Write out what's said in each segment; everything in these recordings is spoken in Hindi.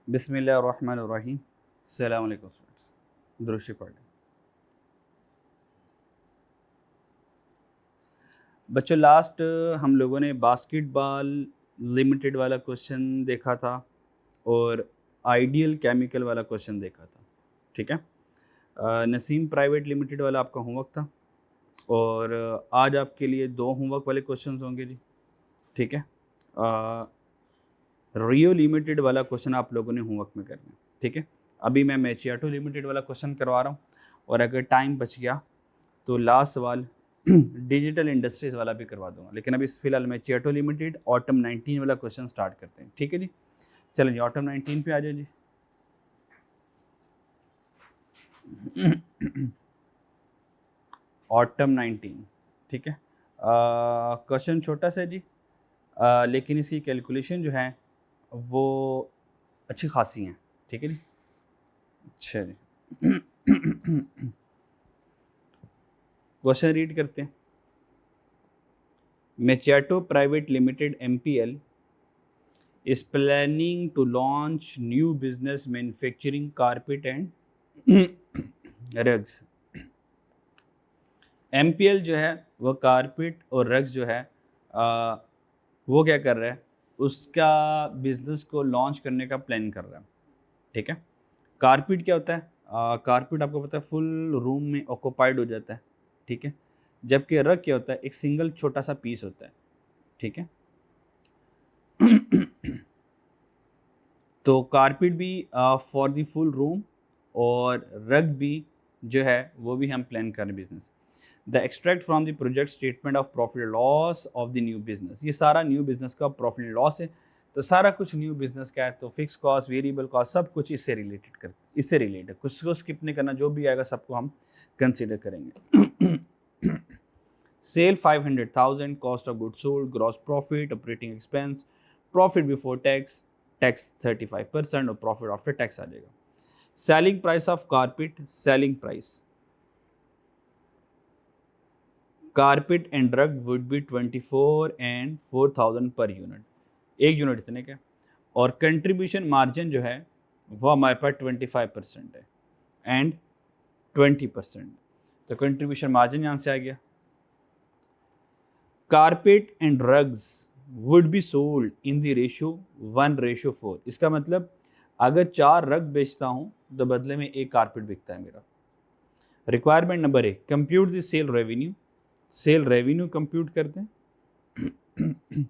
बिस्मिल्लाहिर्रहमानिर्रहीम। अस्सलाम वालेकुम स्टूडेंट्स, दुरुस्त पढ़ लें। बच्चों लास्ट हम लोगों ने बास्केटबॉल लिमिटेड वाला क्वेश्चन देखा था और आइडियल केमिकल वाला क्वेश्चन देखा था। ठीक है। नसीम प्राइवेट लिमिटेड वाला आपका होमवर्क था और आज आपके लिए दो होमवर्क वाले क्वेश्चंस होंगे जी। ठीक है। रियो लिमिटेड वाला क्वेश्चन आप लोगों ने होमवर्क में करना है। ठीक है। अभी मैं मैचियाटो लिमिटेड वाला क्वेश्चन करवा रहा हूँ और अगर टाइम बच गया तो लास्ट सवाल डिजिटल इंडस्ट्रीज वाला भी करवा दूंगा, लेकिन अभी फिलहाल मैचियाटो लिमिटेड ऑटम 19 वाला क्वेश्चन स्टार्ट करते हैं। ठीक है जी। चलें जी, ऑटम 19 पे आ जाए जी। ऑटम 19। ठीक है। क्वेश्चन छोटा सा है जी, लेकिन इसकी कैलकुलेशन जो है वो अच्छी खासी हैं। ठीक है जी। अच्छा जी। क्वेश्चन रीड करते हैं। Macchiato private limited MPL is planning to launch new business manufacturing carpet and rugs। MPL जो है वो कारपेट और रग्स जो है वो क्या कर रहा है, उसका बिजनेस को लॉन्च करने का प्लान कर रहा है। ठीक है। कारपेट क्या होता है? कारपेट आपको पता है फुल रूम में ऑक्यूपाइड हो जाता है। ठीक है। जबकि रग क्या होता है, एक सिंगल छोटा सा पीस होता है। ठीक है। तो कारपेट भी फॉर द फुल रूम और रग भी जो है वो भी हम प्लान कर रहे हैं business. The extract from the project statement of profit loss of the new business, ये सारा न्यू बिजनेस का प्रॉफिट लॉस है। तो सारा कुछ न्यू बिजनेस का है, तो फिक्स कॉस्ट वेरिएबल कॉस्ट सब कुछ इससे रिलेटेड कर इससे रिलेटेड, कुछ को स्किप नहीं करना, जो भी आएगा सबको हम कंसिडर करेंगे। Sale 500,000, cost of good sold, gross profit, operating expense, profit before tax, tax 35% और प्रॉफिट आफ्टर टैक्स आ जाएगा। Selling price of carpet, selling price carpet and rug would be 24 and 4,000 per unit, एक यूनिट इतने का। और कंट्रीब्यूशन मार्जिन जो है वो हमारे पास 25% है एंड 20%, तो कंट्रीब्यूशन मार्जिन यहाँ से आ गया। Carpet and rugs would be sold in the ratio 1:4, इसका मतलब अगर 4 रग बेचता हूँ तो बदले में एक कारपेट बिकता है मेरा। Requirement number 1, compute the sale revenue, sale revenue compute करते हैं।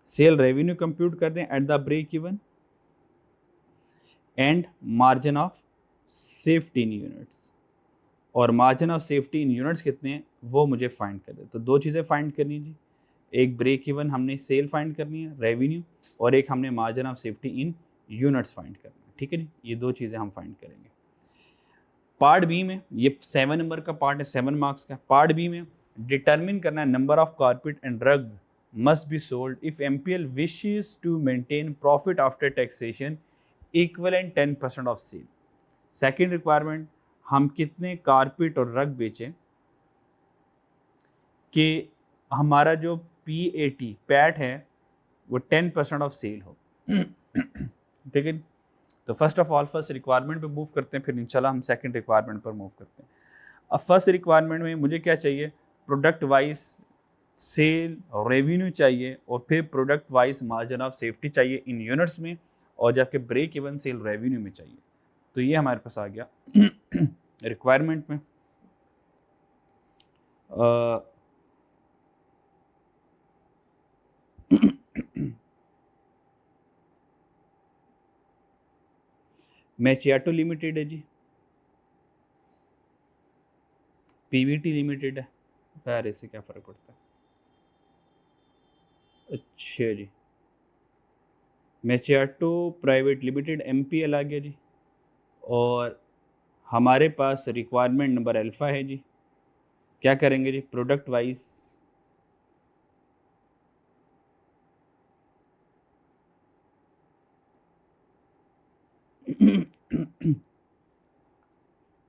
सेल रेवेन्यू कंप्यूट करते हैं at the break even and margin of safety in units, और margin of safety in units कितने हैं वो मुझे फाइंड कर दे। तो दो चीज़ें फाइंड करनी है जी, एक ब्रेक इवन हमने सेल फाइंड करनी है रेवेन्यू, और एक हमने margin of safety in units find करना है। ठीक है जी, ये दो चीज़ें हम फाइंड करेंगे। पार्ट बी में, ये 7 नंबर का पार्ट है, 7 मार्क्स का। पार्ट बी में डिटरमिन करना है number of carpet and rug must be sold if MPL wishes to maintain profit after taxation equivalent 10% of sale. Second requirement, हम कितने कारपेट और रग बेचें कि हमारा जो PAT पैट है वो 10% ऑफ सेल हो। ठीक है। तो first of all first requirement पे मूव करते हैं, फिर इंशाल्लाह हम सेकंड रिक्वायरमेंट पर मूव करते हैं। अब फर्स्ट रिक्वायरमेंट में मुझे क्या चाहिए, प्रोडक्ट वाइज सेल रेवेन्यू चाहिए, और फिर product wise margin of safety चाहिए इन यूनिट्स में, और जबकि ब्रेक इवन सेल रेवेन्यू में चाहिए। तो ये हमारे पास आ गया रिक्वायरमेंट में। मैचियाटो लिमिटेड है जी, PVT लिमिटेड है, खैर इससे क्या फ़र्क पड़ता है। अच्छा जी, मैचियाटो प्राइवेट लिमिटेड MPL आ गया जी, और हमारे पास रिक्वायरमेंट नंबर अल्फ़ा है जी। क्या करेंगे जी, product wise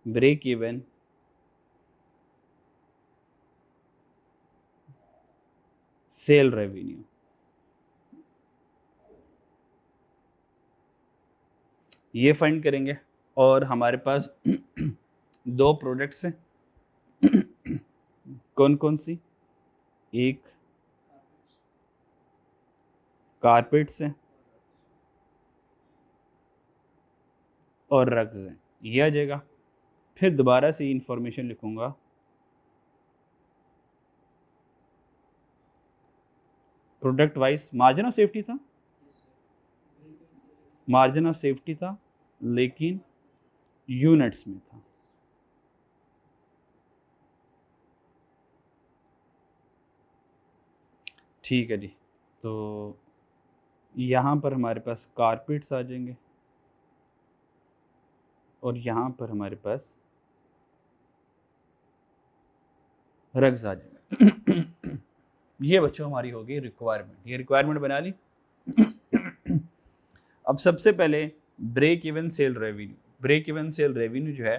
break even sale revenue, ये फाइंड करेंगे। और हमारे पास दो प्रोडक्ट्स हैं, कौन कौन सी, एक कारपेट्स हैं और रग्स हैं, ये आ जाएगा। फिर दोबारा से इंफॉर्मेशन लिखूंगा, product wise margin of safety था, मार्जिन ऑफ सेफ्टी था लेकिन यूनिट्स में था। ठीक है जी, तो यहाँ पर हमारे पास कारपेट्स आ जाएंगे और यहाँ पर हमारे पास रग्स आ जाएंगे। ये बच्चों हमारी होगी रिक्वायरमेंट, ये रिक्वायरमेंट बना ली। अब सबसे पहले break even sale revenue, break even sale revenue जो है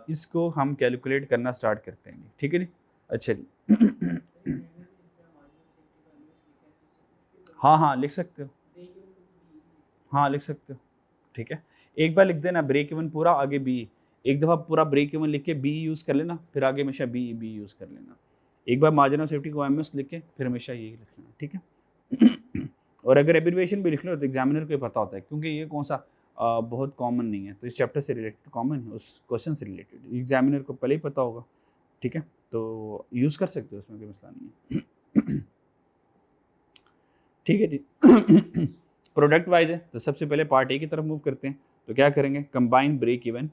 इसको हम कैलकुलेट करना स्टार्ट करते हैं। ठीक है जी, अच्छा जी। हाँ हाँ लिख सकते हो, हाँ लिख सकते हो, ठीक है। एक बार लिख देना ब्रेक इवन पूरा, आगे बी, एक दफ़ा पूरा ब्रेक इवन लिख के बी यूज़ कर लेना, फिर आगे हमेशा बी यूज़ कर लेना। एक बार मार्जिन ऑफ सेफ्टी को एमएस लिख के फिर हमेशा यही लिख लेना, ठीक है। और अगर एब्रिविएशन भी लिख लो तो एग्जामिनर को ये पता होता है, क्योंकि ये कौन सा बहुत कॉमन नहीं है, तो इस चैप्टर से रिलेटेड कॉमन है, उस क्वेश्चन से रिलेटेड एग्जामिनर को पहले ही पता होगा, ठीक है। तो यूज़ कर सकते हो, उसमें कोई मसला नहीं है। ठीक है जी। प्रोडक्ट वाइज है तो सबसे पहले पार्ट ए की तरफ मूव करते हैं, तो क्या करेंगे, कंबाइन ब्रेक इवन।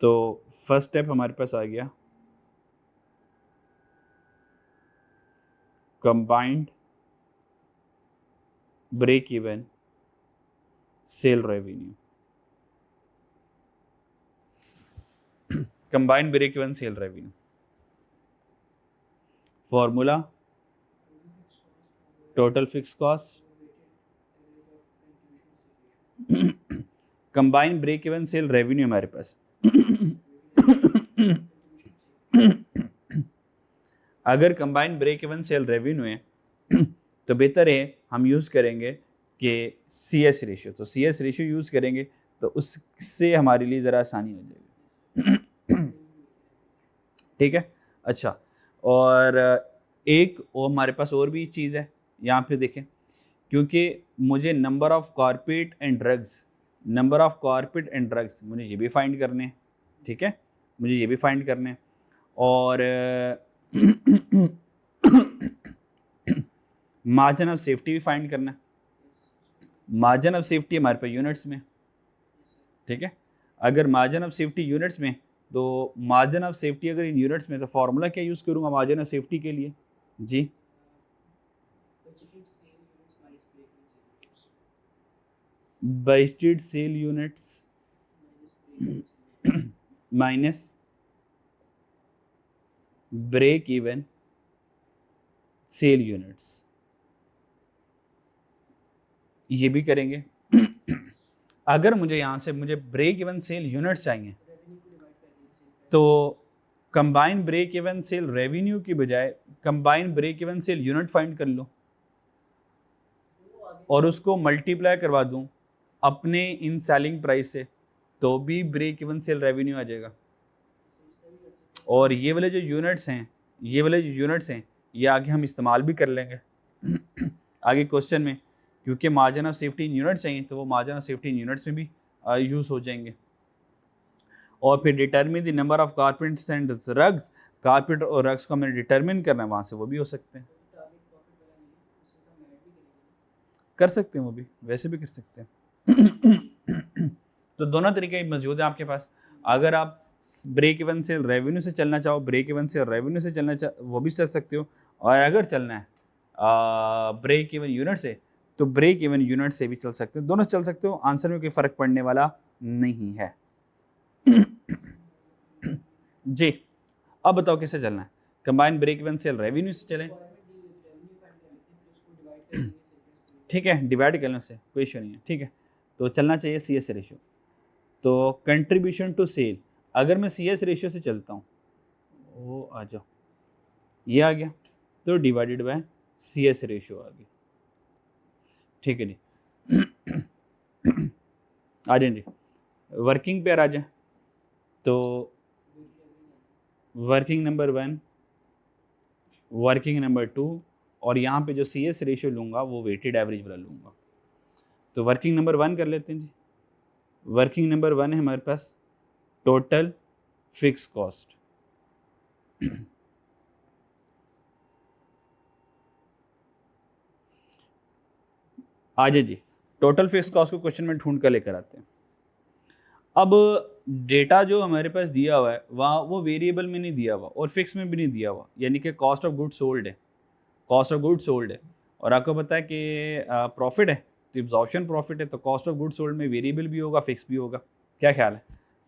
तो फर्स्ट स्टेप हमारे पास आ गया combined break even sale revenue, combined break even sale revenue formula total fix cost, combine break even sale revenue हमारे पास। अगर combine break even sale revenue है तो बेहतर है हम यूज़ करेंगे कि सी एस रेशियो, तो सी एस रेशियो यूज़ करेंगे तो उससे हमारे लिए ज़रा आसानी हो जाएगी। ठीक है, अच्छा। और एक और हमारे पास और भी चीज़ है यहाँ पे देखें, क्योंकि मुझे number of corporate and drugs, number of corporate and drugs मुझे ये भी फाइंड करने हैं, ठीक है, मुझे ये भी फाइंड करने हैं। और मार्जिन ऑफ सेफ्टी भी फाइंड करना है, मार्जिन ऑफ सेफ्टी हमारे पास यूनिट्स में, ठीक है। अगर मार्जिन ऑफ सेफ्टी यूनिट्स में, तो मार्जिन ऑफ सेफ्टी अगर इन यूनिट्स में, तो फॉर्मूला क्या यूज़ करूँगा मार्जिन ऑफ सेफ्टी के लिए जी, budgeted sale units minus break even sale units, ये भी करेंगे। अगर मुझे यहाँ से मुझे ब्रेक इवन सेल यूनिट्स चाहिए, तो combine break even sale revenue की बजाय combine break even sale unit find कर लो और उसको मल्टीप्लाई करवा दूं अपने इन सेलिंग प्राइस से, तो भी ब्रेक इवन सेल रेवेन्यू आ जाएगा। और ये वाले जो यूनिट्स हैं, ये वाले जो यूनिट्स हैं, ये आगे हम इस्तेमाल भी कर लेंगे आगे क्वेश्चन में, क्योंकि margin of safety in units चाहिए, तो वो margin of safety in units में भी यूज़ हो जाएंगे। और फिर determine the number of carpets and rugs, carpet और रग्स को हमें डिटर्मिन करना है, वहाँ से वो भी हो सकते हैं, कर सकते हैं, वो भी वैसे भी कर सकते हैं। तो दोनों तरीके मौजूद हैं आपके पास। अगर आप ब्रेक इवन से रेवेन्यू से चलना चाहो, ब्रेक इवन से रेवेन्यू से चलना चाहो, वो भी चल सकते हो। और अगर चलना है ब्रेक इवन यूनिट से, तो ब्रेक इवन यूनिट से भी चल सकते हो, दोनों चल सकते हो, आंसर में कोई फ़र्क पड़ने वाला नहीं है। जी, अब बताओ कैसे चलना है, combine break even sale revenue से चलें, ठीक है, डिवाइड करने से कोई इशू नहीं है, ठीक है। तो चलना चाहिए सी एस रेशियो, तो कंट्रीब्यूशन टू सेल, अगर मैं सी एस रेशियो से चलता हूँ, वो आ जाओ, ये आ गया, तो divided by C S ratio आ गई। ठीक है जी। आ जाए जी, वर्किंग पेयर आ जाए। तो वर्किंग नंबर 1, वर्किंग नंबर 2, और यहाँ पे जो सी एस रेशियो लूँगा वो वेटेड एवरेज वाला लूँगा। तो वर्किंग नंबर 1 कर लेते हैं जी। वर्किंग नंबर 1 है हमारे पास टोटल फिक्स कॉस्ट। आ जाए जी, टोटल फिक्स कॉस्ट को क्वेश्चन में ढूंढ कर लेकर आते हैं। अब डेटा जो हमारे पास दिया हुआ है वहाँ वो वेरिएबल में नहीं दिया हुआ और फिक्स में भी नहीं दिया हुआ, यानी कि कॉस्ट ऑफ गुड सोल्ड है, कॉस्ट ऑफ गुड सोल्ड है। और आपको पता है कि प्रॉफिट है तो एब्जॉर्प्शन प्रॉफिट है, तो कॉस्ट ऑफ गुड सोल्ड में वेरिएबल भी होगा फिक्स भी होगा। क्या ख्याल है?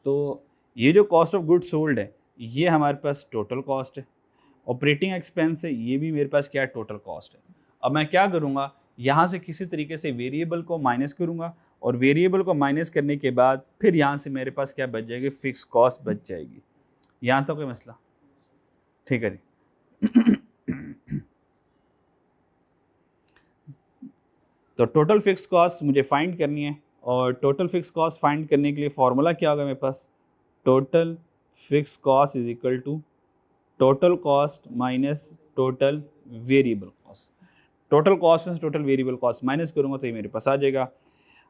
तो ये जो कॉस्ट ऑफ गुड सोल्ड है ये हमारे पास टोटल कॉस्ट है। ऑपरेटिंग एक्सपेंस है, ये भी मेरे पास क्या है, टोटल कॉस्ट है। अब मैं क्या करूँगा, यहाँ से किसी तरीके से वेरिएबल को माइनस करूँगा, और वेरिएबल को माइनस करने के बाद फिर यहाँ से मेरे पास क्या बच जाएगी, फिक्स कॉस्ट बच जाएगी। यहाँ तो कोई मसला? ठीक है जी। तो टोटल फिक्स कॉस्ट मुझे फाइंड करनी है, और टोटल फिक्स कॉस्ट फाइंड करने के लिए फॉर्मूला क्या होगा मेरे पास, total fix cost is equal to total cost minus total variable cost. Total cost में टोटल वेरिएबल कॉस्ट माइनस करूँगा तो ये मेरे पास आ जाएगा।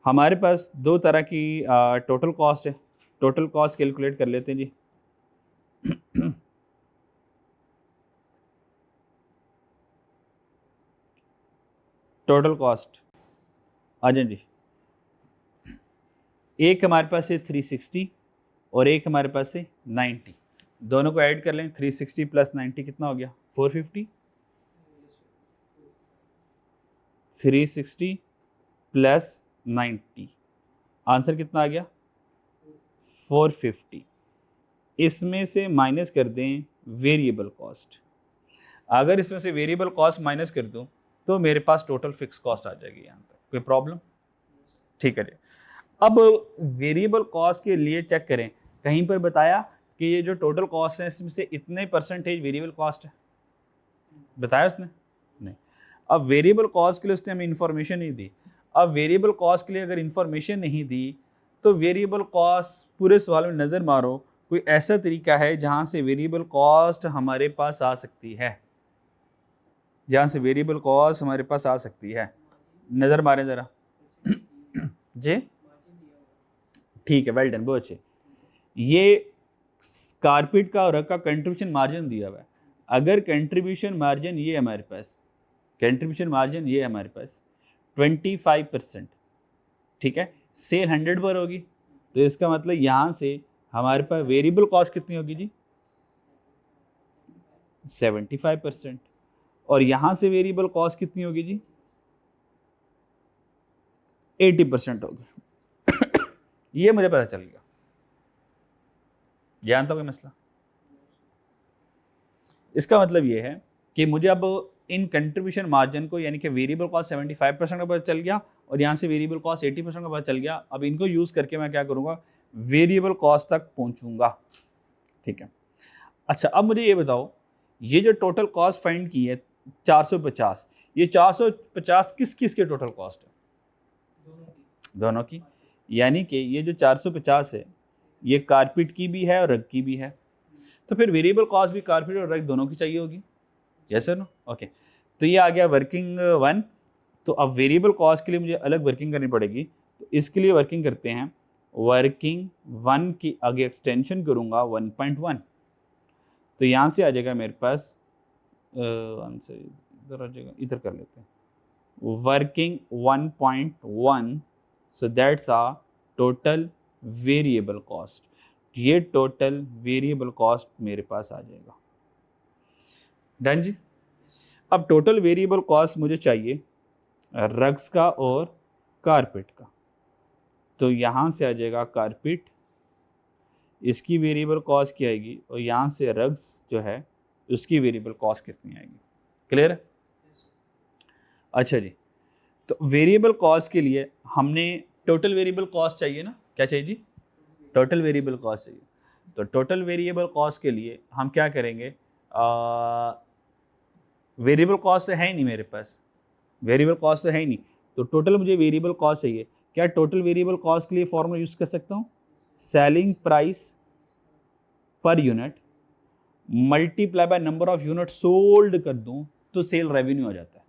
हमारे पास दो तरह की टोटल कॉस्ट है, टोटल कॉस्ट कैलकुलेट कर लेते हैं जी। टोटल कॉस्ट आ जाए जी, एक हमारे पास है 360 और एक हमारे पास है 90, दोनों को ऐड कर लें, 360 प्लस 90 कितना हो गया, 450। 360 प्लस 90 आंसर कितना आ गया, 450। इसमें से माइनस कर दें वेरिएबल कॉस्ट। अगर इसमें से वेरिएबल कॉस्ट माइनस कर दूं तो मेरे पास टोटल फिक्स कॉस्ट आ जाएगी। यहाँ तक कोई प्रॉब्लम? ठीक है जी। अब वेरिएबल कॉस्ट के लिए चेक करें, कहीं पर बताया कि ये जो टोटल कॉस्ट है इसमें से इतने परसेंटेज वेरिएबल कॉस्ट है, बताया उसने? नहीं। अब वेरिएबल कॉस्ट के लिए उसने हमें इंफॉर्मेशन नहीं दी। अब वेरिएबल कॉस्ट के लिए अगर इंफॉर्मेशन नहीं दी तो वेरिएबल कॉस्ट, पूरे सवाल में नज़र मारो कोई ऐसा तरीका है जहाँ से वेरिएबल कॉस्ट हमारे पास आ सकती है, जहाँ से वेरिएबल कॉस्ट हमारे पास आ सकती है, नज़र मारें ज़रा। जी ठीक है, वेल डन, बहुत अच्छे। ये कारपेट का और रग का कंट्रीब्यूशन मार्जिन दिया हुआ है। अगर कंट्रीब्यूशन मार्जिन ये हमारे पास, कंट्रीब्यूशन मार्जिन ये हमारे पास 25%, ठीक है, सेल 100 पर होगी, तो इसका मतलब यहाँ से हमारे पास वेरिएबल कॉस्ट कितनी होगी जी, 75%, और यहाँ से वेरिएबल कॉस्ट कितनी होगी जी, 80% होगी। ये मुझे पता चल गया, जानता कोई मसला? इसका मतलब ये है कि मुझे अब इन कंट्रीब्यूशन मार्जिन को, यानी कि वेरिएबल कॉस्ट 75% का पता चल गया और यहाँ से वेरिएबल कॉस्ट 80% का पता चल गया। अब इनको यूज़ करके मैं क्या करूँगा, वेरिएबल कॉस्ट तक पहुँचूँगा। ठीक है, अच्छा अब मुझे ये बताओ, ये जो टोटल कॉस्ट फाइंड की है 450, ये 450 किस किस के टोटल कॉस्ट है? दोनों की। यानी कि ये जो 450 है ये कारपेट की भी है और रग की भी है, तो फिर वेरिएबल कॉस्ट भी कारपेट और रग दोनों की चाहिए होगी। Yes sir no? ओके, तो ये आ गया वर्किंग 1। तो अब वेरिएबल कॉस्ट के लिए मुझे अलग वर्किंग करनी पड़ेगी, तो इसके लिए वर्किंग करते हैं, वर्किंग 1 की आगे एक्सटेंशन करूँगा 1.1, तो यहाँ से आ जाएगा मेरे पास आंसर, इधर आ जाएगा, इधर कर लेते हैं, working 1.1, so that's a total variable cost. ये टोटल वेरिएबल कॉस्ट मेरे पास आ जाएगा। डन जी। अब टोटल वेरिएबल कॉस्ट मुझे चाहिए रग्स का और कारपेट का, तो यहाँ से आ जाएगा कारपेट, इसकी वेरिएबल कॉस्ट क्या आएगी, और यहाँ से रग्स जो है उसकी वेरिएबल कॉस्ट कितनी आएगी। क्लियर है? अच्छा जी, तो वेरिएबल कॉस्ट के लिए हमने टोटल वेरिएबल कॉस्ट चाहिए ना, क्या चाहिए जी, टोटल वेरिएबल कॉस्ट चाहिए। तो टोटल वेरिएबल कॉस्ट के लिए हम क्या करेंगे, वेरिएबल कॉस्ट तो है ही नहीं मेरे पास, वेरिएबल कॉस्ट तो है ही नहीं, तो टोटल मुझे वेरिएबल कॉस्ट चाहिए। क्या टोटल वेरिएबल कॉस्ट के लिए फॉर्मूला यूज कर सकता हूँ? Selling price per unit multiply by number of unit sold कर दूं तो सेल रेवेन्यू आ जाता है।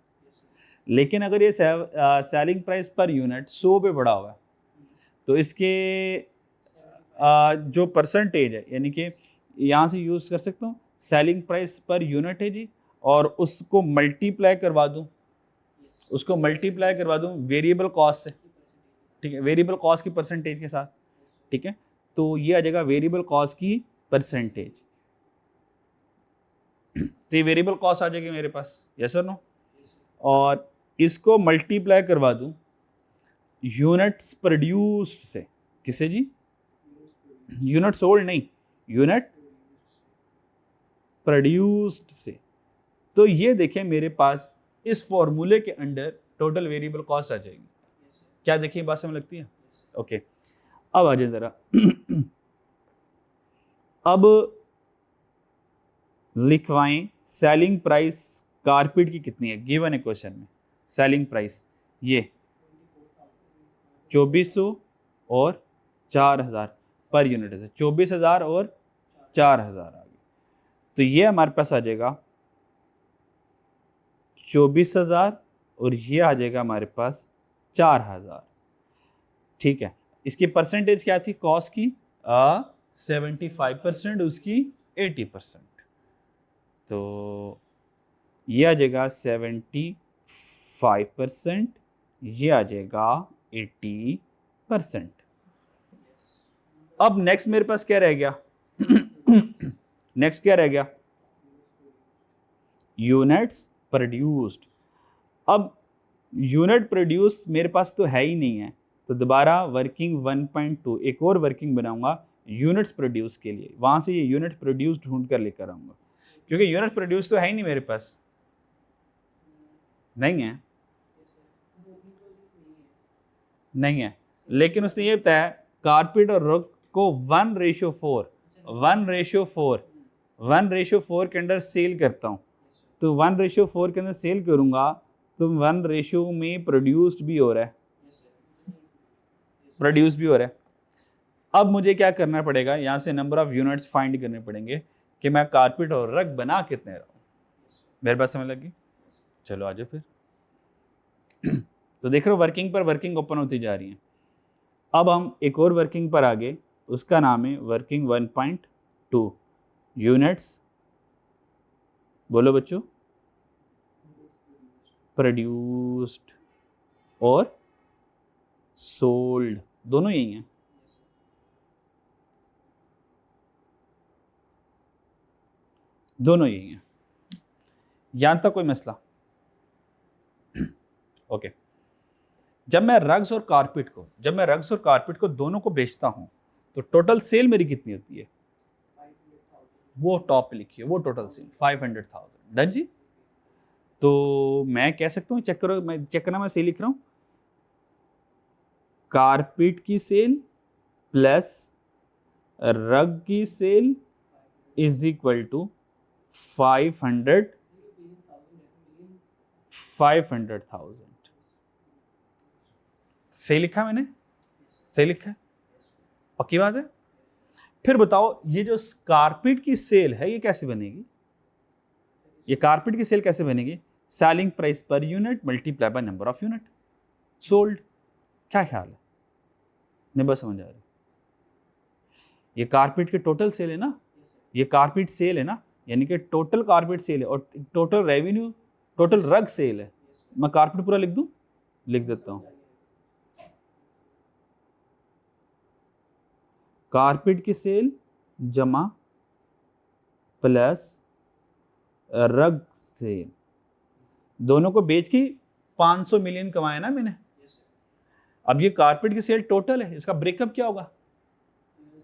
लेकिन अगर ये सेलिंग प्राइस पर यूनिट 100 पे बढ़ा हुआ है तो इसके जो परसेंटेज है, यानी कि यहाँ से यूज़ कर सकता हूँ सेलिंग प्राइस पर यूनिट है जी, और उसको मल्टीप्लाई करवा दूँ वेरिएबल कॉस्ट से, ठीक है, वेरिएबल कॉस्ट की परसेंटेज के साथ, ठीक है। तो ये आ जाएगा वेरिएबल कॉस्ट की परसेंटेज। तो ये वेरिएबल कॉस्ट आ जाएगी मेरे पास, यस और नो। और इसको मल्टीप्लाई करवा दूं यूनिट्स प्रोड्यूस्ड से, किसे जी? यूनिट सोल्ड नहीं, यूनिट प्रोड्यूस्ड से। तो ये देखें मेरे पास इस फॉर्मूले के अंडर टोटल वेरिएबल कॉस्ट आ जाएगी। क्या देखिए बात समझ लगती है? ओके, अब आ जाए जरा अब लिखवाएं सेलिंग प्राइस कारपेट की कितनी है, गिवन है क्वेश्चन में। सेलिंग प्राइस ये 2400 और 4000 पर यूनिट है, 24,000 और 4000 आ गई। तो ये हमारे पास आ जाएगा 24,000 और ये आ जाएगा हमारे पास 4000, ठीक है। इसकी परसेंटेज क्या थी कॉस्ट की? 75%, उसकी 80%। तो ये आ जाएगा 75%, ये आ जाएगा 80%। अब नेक्स्ट मेरे पास क्या रह गया? नेक्स्ट क्या रह गया? Units produced. अब यूनिट प्रोड्यूस मेरे पास तो है ही नहीं है, तो दोबारा वर्किंग 1.2 एक और वर्किंग बनाऊंगा यूनिट्स प्रोड्यूस के लिए। वहां से ये यूनिट प्रोड्यूस ढूंढ कर लेकर आऊंगा, क्योंकि यूनिट प्रोड्यूस तो है ही नहीं मेरे पास, नहीं है, नहीं है। लेकिन उसने ये बताया कारपेट और रुक को 1:4 के अंदर सेल करता हूँ। तो 1:4 के अंदर सेल करूंगा तो 1 में प्रोड्यूस्ड भी हो रहा है, अब मुझे क्या करना पड़ेगा? यहाँ से नंबर ऑफ यूनिट्स फाइंड करने पड़ेंगे कि मैं कारपेट और रग बना कितने रहा हूँ। मेरे पास समझ लगी? चलो आ जाओ फिर। तो देख रहे हो वर्किंग पर वर्किंग ओपन होती जा रही है। अब हम एक और वर्किंग पर आगे, उसका नाम है वर्किंग 1.2 यूनिट्स, बोलो बच्चों, प्रोड्यूस्ड और सोल्ड, दोनों यही हैं। दोनों यही हैं, यहां तक कोई मसला? ओके। जब मैं रग्स और कारपेट को दोनों को बेचता हूं तो टोटल सेल मेरी कितनी होती है? वो टॉप पे लिखिए, वो टोटल सेल 500,000। डन जी। तो मैं कह सकता हूँ, चेक करो, मैं चेक करना, मैं सेल लिख रहा हूं, कारपेट की सेल प्लस रग की सेल इज इक्वल टू 500,000। सही लिखा मैंने? सही लिखा है? पक्की बात है? फिर बताओ ये जो कारपेट की सेल है ये कैसे बनेगी? ये कारपेट की सेल कैसे बनेगी? Selling price per unit multiply by number of unit sold. क्या ख्याल है? नहीं बस समझ आ रही? ये कारपेट की टोटल सेल है ना, ये कारपेट सेल है ना, यानी कि टोटल कारपेट सेल है और टोटल रेवेन्यू टोटल रग सेल है। मैं कारपेट पूरा लिख दूं? लिख देता हूं, कारपेट की सेल जमा प्लस रग सेल, दोनों को बेच के 500 मिलियन कमाया ना मैंने। अब ये कारपेट की सेल टोटल है, इसका ब्रेकअप क्या होगा?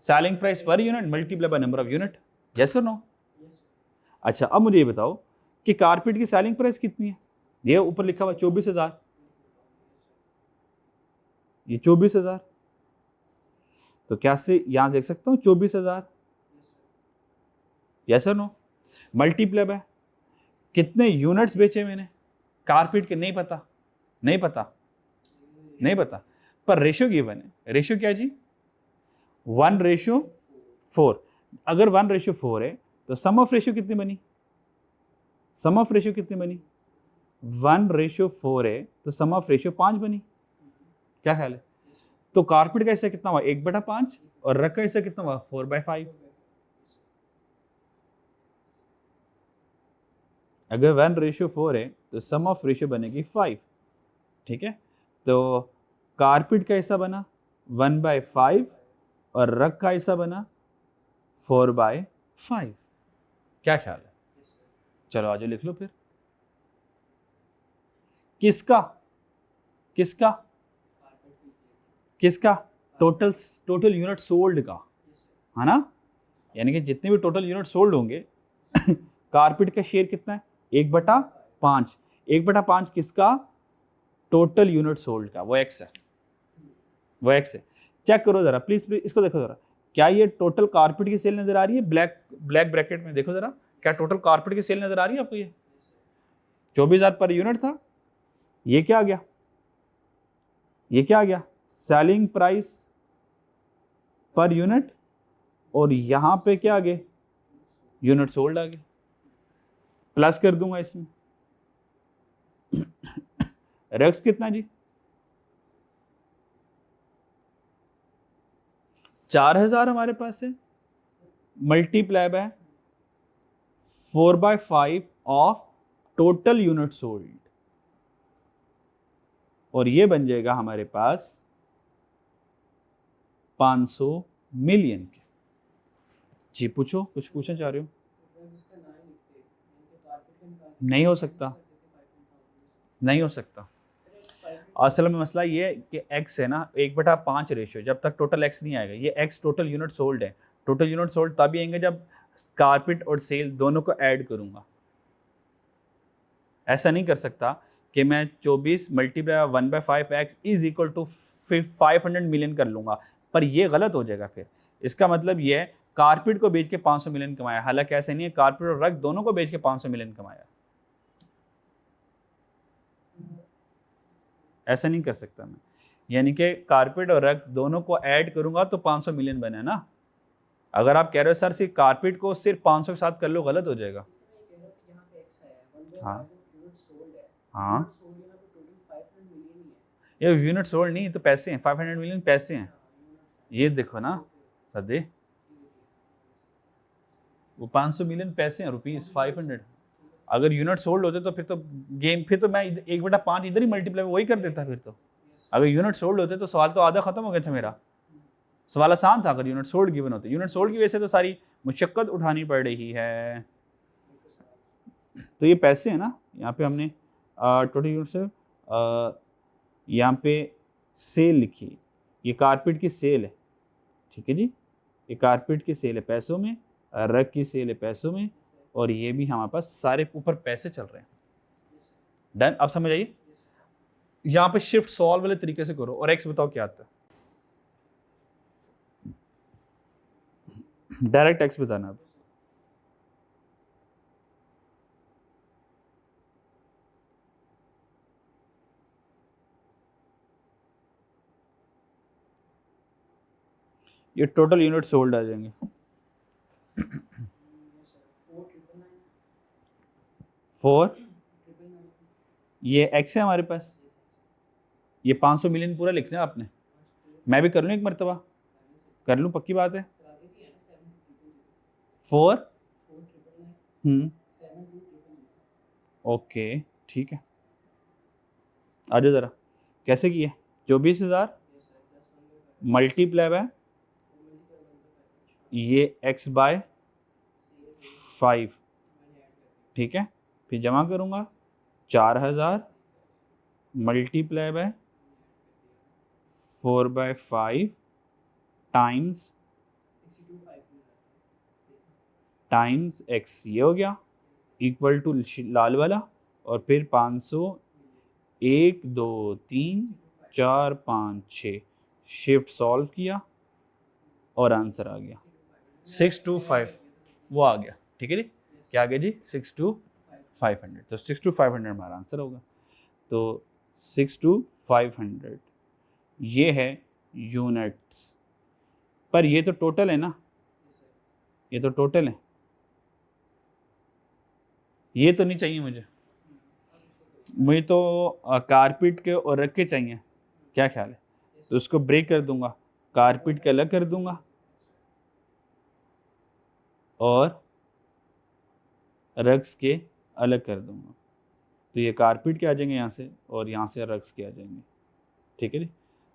Selling price per unit multiply by number of unit, yes और नो? अच्छा, अब मुझे ये बताओ कि कारपेट की सेलिंग प्राइस कितनी है? ये ऊपर लिखा हुआ 24,000, ये 24,000, तो क्या से यहां देख सकता हूं 24,000, यस और नो? मल्टीप्लाई बाय कितने यूनिट्स बेचे मैंने कारपेट के? नहीं पता, नहीं पता, नहीं पता, पर रेशियो गिवन है। रेशियो क्या जी? 1:4। अगर 1:4 है तो सम ऑफ रेशियो कितनी बनी? सम ऑफ रेशियो कितनी बनी? 1:4 है तो सम ऑफ रेशियो 5 बनी। क्या ख्याल है? तो कारपेट का हिस्सा कितना हुआ? 1/5 और रग का हिस्सा कितना हुआ? 4/5। अगर 1:4 है तो सम ऑफ रेशियो बनेगी 5। ठीक है, तो कारपेट का हिस्सा बना 1/5 और रग का हिस्सा बना 4/5। क्या ख्याल है? चलो आज लिख लो फिर। किसका किसका किसका? टोटल यूनिट सोल्ड का, है ना? यानी कि जितने भी टोटल यूनिट सोल्ड होंगे कारपेट का शेयर कितना है? 1/5। 1/5 किसका? टोटल यूनिट सोल्ड का, वो एक्स है, वो एक्स है। चेक करो जरा प्लीज, इसको देखो जरा, क्या ये टोटल कारपेट की सेल नजर आ रही है? ब्लैक ब्रैकेट में देखो जरा, क्या टोटल कारपेट की सेल नजर आ रही है आपको? ये 24,000 पर यूनिट था। ये क्या आ गया? ये क्या आ गया? Selling price per unit. और यहां पे क्या आ गए? यूनिट सोल्ड आ गए। प्लस कर दूंगा इसमें। रेक्स कितना जी? 4,000 हमारे पास है, multiply by 4/5 of total unit sold, और ये बन जाएगा हमारे पास 500 मिलियन के। जी पूछो, कुछ पूछना चाह रहे हो? नहीं हो सकता, नहीं हो सकता। असल में मसला ये है कि x है ना 1/5 रेशियो, जब तक टोटल x नहीं आएगा, ये x टोटल यूनिट सोल्ड है। टोटल यूनिट सोल्ड तभी आएंगे जब कारपेट और सेल दोनों को ऐड करूंगा। ऐसा नहीं कर सकता कि मैं 24 multiply 1/5x is equal to 500 million कर लूंगा, पर ये गलत हो जाएगा। फिर इसका मतलब ये है कारपेट को बेच के 500 मिलियन कमाया, हालांकि ऐसे नहीं है, कारपेट और रग दोनों को बेच के 500 मिलियन कमाया। ऐसा नहीं कर सकता मैं, यानी कि कारपेट और रग दोनों को ऐड करूंगा तो 500 मिलियन बने ना। अगर आप कह रहे हो सर सिर्फ कारपेट को सिर्फ 500 के साथ कर लो, गलत हो जाएगा। हाँ हाँ, ये यूनिट सोल्ड नहीं, तो पैसे हैं, 500 मिलियन पैसे हैं। ये देखो ना सदे, वो 500 मिलियन पैसे हैं, रुपीस 500। अगर यूनिट सोल्ड होते तो फिर तो गेम, फिर तो मैं 1/5 इधर ही मल्टीप्लाई वही कर देता। फिर तो अगर यूनिट सोल्ड होते तो सवाल तो आधा खत्म हो गया था मेरा। सवाल आसान था अगर यूनिट सोल्ड गिवन होते। यूनिट सोल्ड की वजह से तो सारी मुशक्कत उठानी पड़ रही है। तो ये पैसे हैं ना, यहाँ पे हमने टोटल यूनिट से यहाँ पे सेल लिखी, ये कारपेट की सेल है। ठीक है जी, ये कारपेट की सेल है पैसों में, रग की सेल है पैसों में, और ये भी हमारे पास सारे ऊपर पैसे चल रहे हैं। डन, अब समझ आइए। यहाँ पे शिफ्ट सॉल्व वाले तरीके से करो, और एक्स बताओ क्या आता है। डायरेक्ट एक्स बताना अब। ये टोटल यूनिट सोल्ड आ जाएंगे। 4, ये एक्स है हमारे पास, ये 500 मिलियन पूरा लिखना है आपने। मैं भी कर लूँ एक मरतबा, कर लूँ, पक्की बात है। 4, ओके ठीक है, आ जाओ ज़रा। कैसे किए? 24,000 मल्टीप्लाई बाय ये x/5, ठीक है। फिर जमा करूँगा 4,000 मल्टीप्लाई बाय 4/5 टाइम्स x, ये हो गया इक्वल टू लाल वाला, और फिर 500, 1 2 3 4 5 6, शिफ्ट सॉल्व किया और आंसर आ गया 625, वो आ गया। ठीक है जी, क्या आ गया जी? 62500। तो 62500 हमारा आंसर होगा। तो 62500 ये है यूनिट्स, पर ये तो टोटल है ना, ये तो टोटल है, ये तो नहीं चाहिए मुझे। मुझे तो कारपेट के और रख के चाहिए, क्या ख्याल है? तो उसको ब्रेक कर दूंगा, कारपेट के अलग कर दूंगा और रग्स के अलग कर दूंगा। तो ये कारपेट के आ जाएंगे यहाँ से और यहाँ से रग्स के आ जाएंगे। ठीक है जी।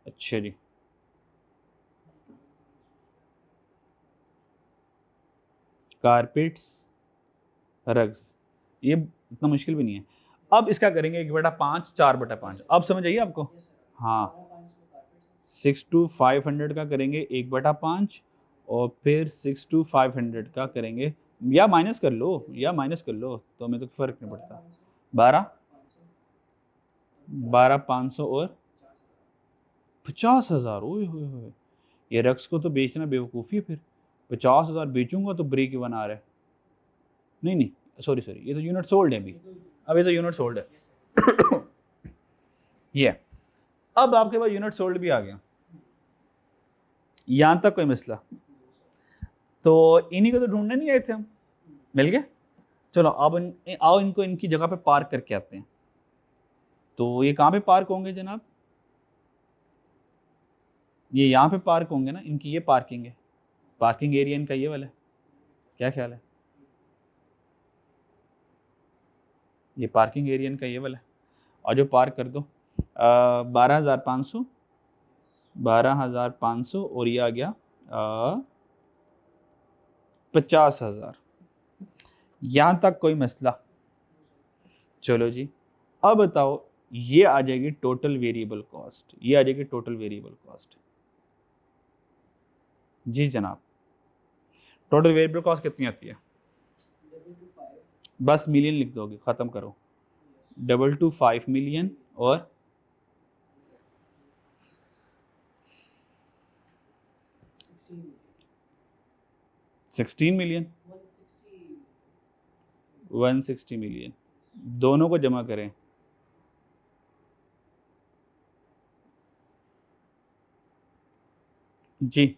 अच्छा जी, कारपेट्स, रग्स, ये इतना मुश्किल भी नहीं है। अब इसका करेंगे 1/5 4/5। अब समझ आइए आपको? हाँ, 6 to 500 का करेंगे 1/5 और फिर 6 to 500 का करेंगे, या माइनस कर लो, या माइनस कर लो, तो हमें तो फ़र्क नहीं पड़ता। 12,500 और 50,000। ओए होए होए, ये रक्स को तो बेचना बेवकूफ़ी है फिर। 50,000 बेचूंगा तो ब्रेक इवन आ रहा है। नहीं नहीं, सॉरी सॉरी, ये तो यूनिट सोल्ड है अभी तो यूनिट सोल्ड है। ये अब आपके पास यूनिट सोल्ड भी आ गया, यहाँ तक कोई मसला? तो इन्हीं को तो ढूंढने नहीं आए थे हम, मिल गए। चलो अब आओ इनको इनकी जगह पे पार्क करके आते हैं। तो ये कहाँ पे पार्क होंगे जनाब? ये यहाँ पे पार्क होंगे ना, इनकी ये पार्किंग है, पार्किंग एरिया इनका ये वाला है, क्या ख्याल है? ये पार्किंग एरिया इनका ये वाला है, और जो पार्क कर दो 12,500, 12,500 और ये आ गया 50,000। यहाँ तक कोई मसला? चलो जी, अब बताओ, ये आ जाएगी टोटल वेरिएबल कॉस्ट, ये आ जाएगी टोटल वेरिएबल कॉस्ट। जी जनाब, टोटल वेरिएबल कॉस्ट कितनी आती है? बस मिलियन लिख दोगे, ख़त्म करो। 225 मिलियन और 16 मिलियन, 160 मिलियन, दोनों को जमा करें। जी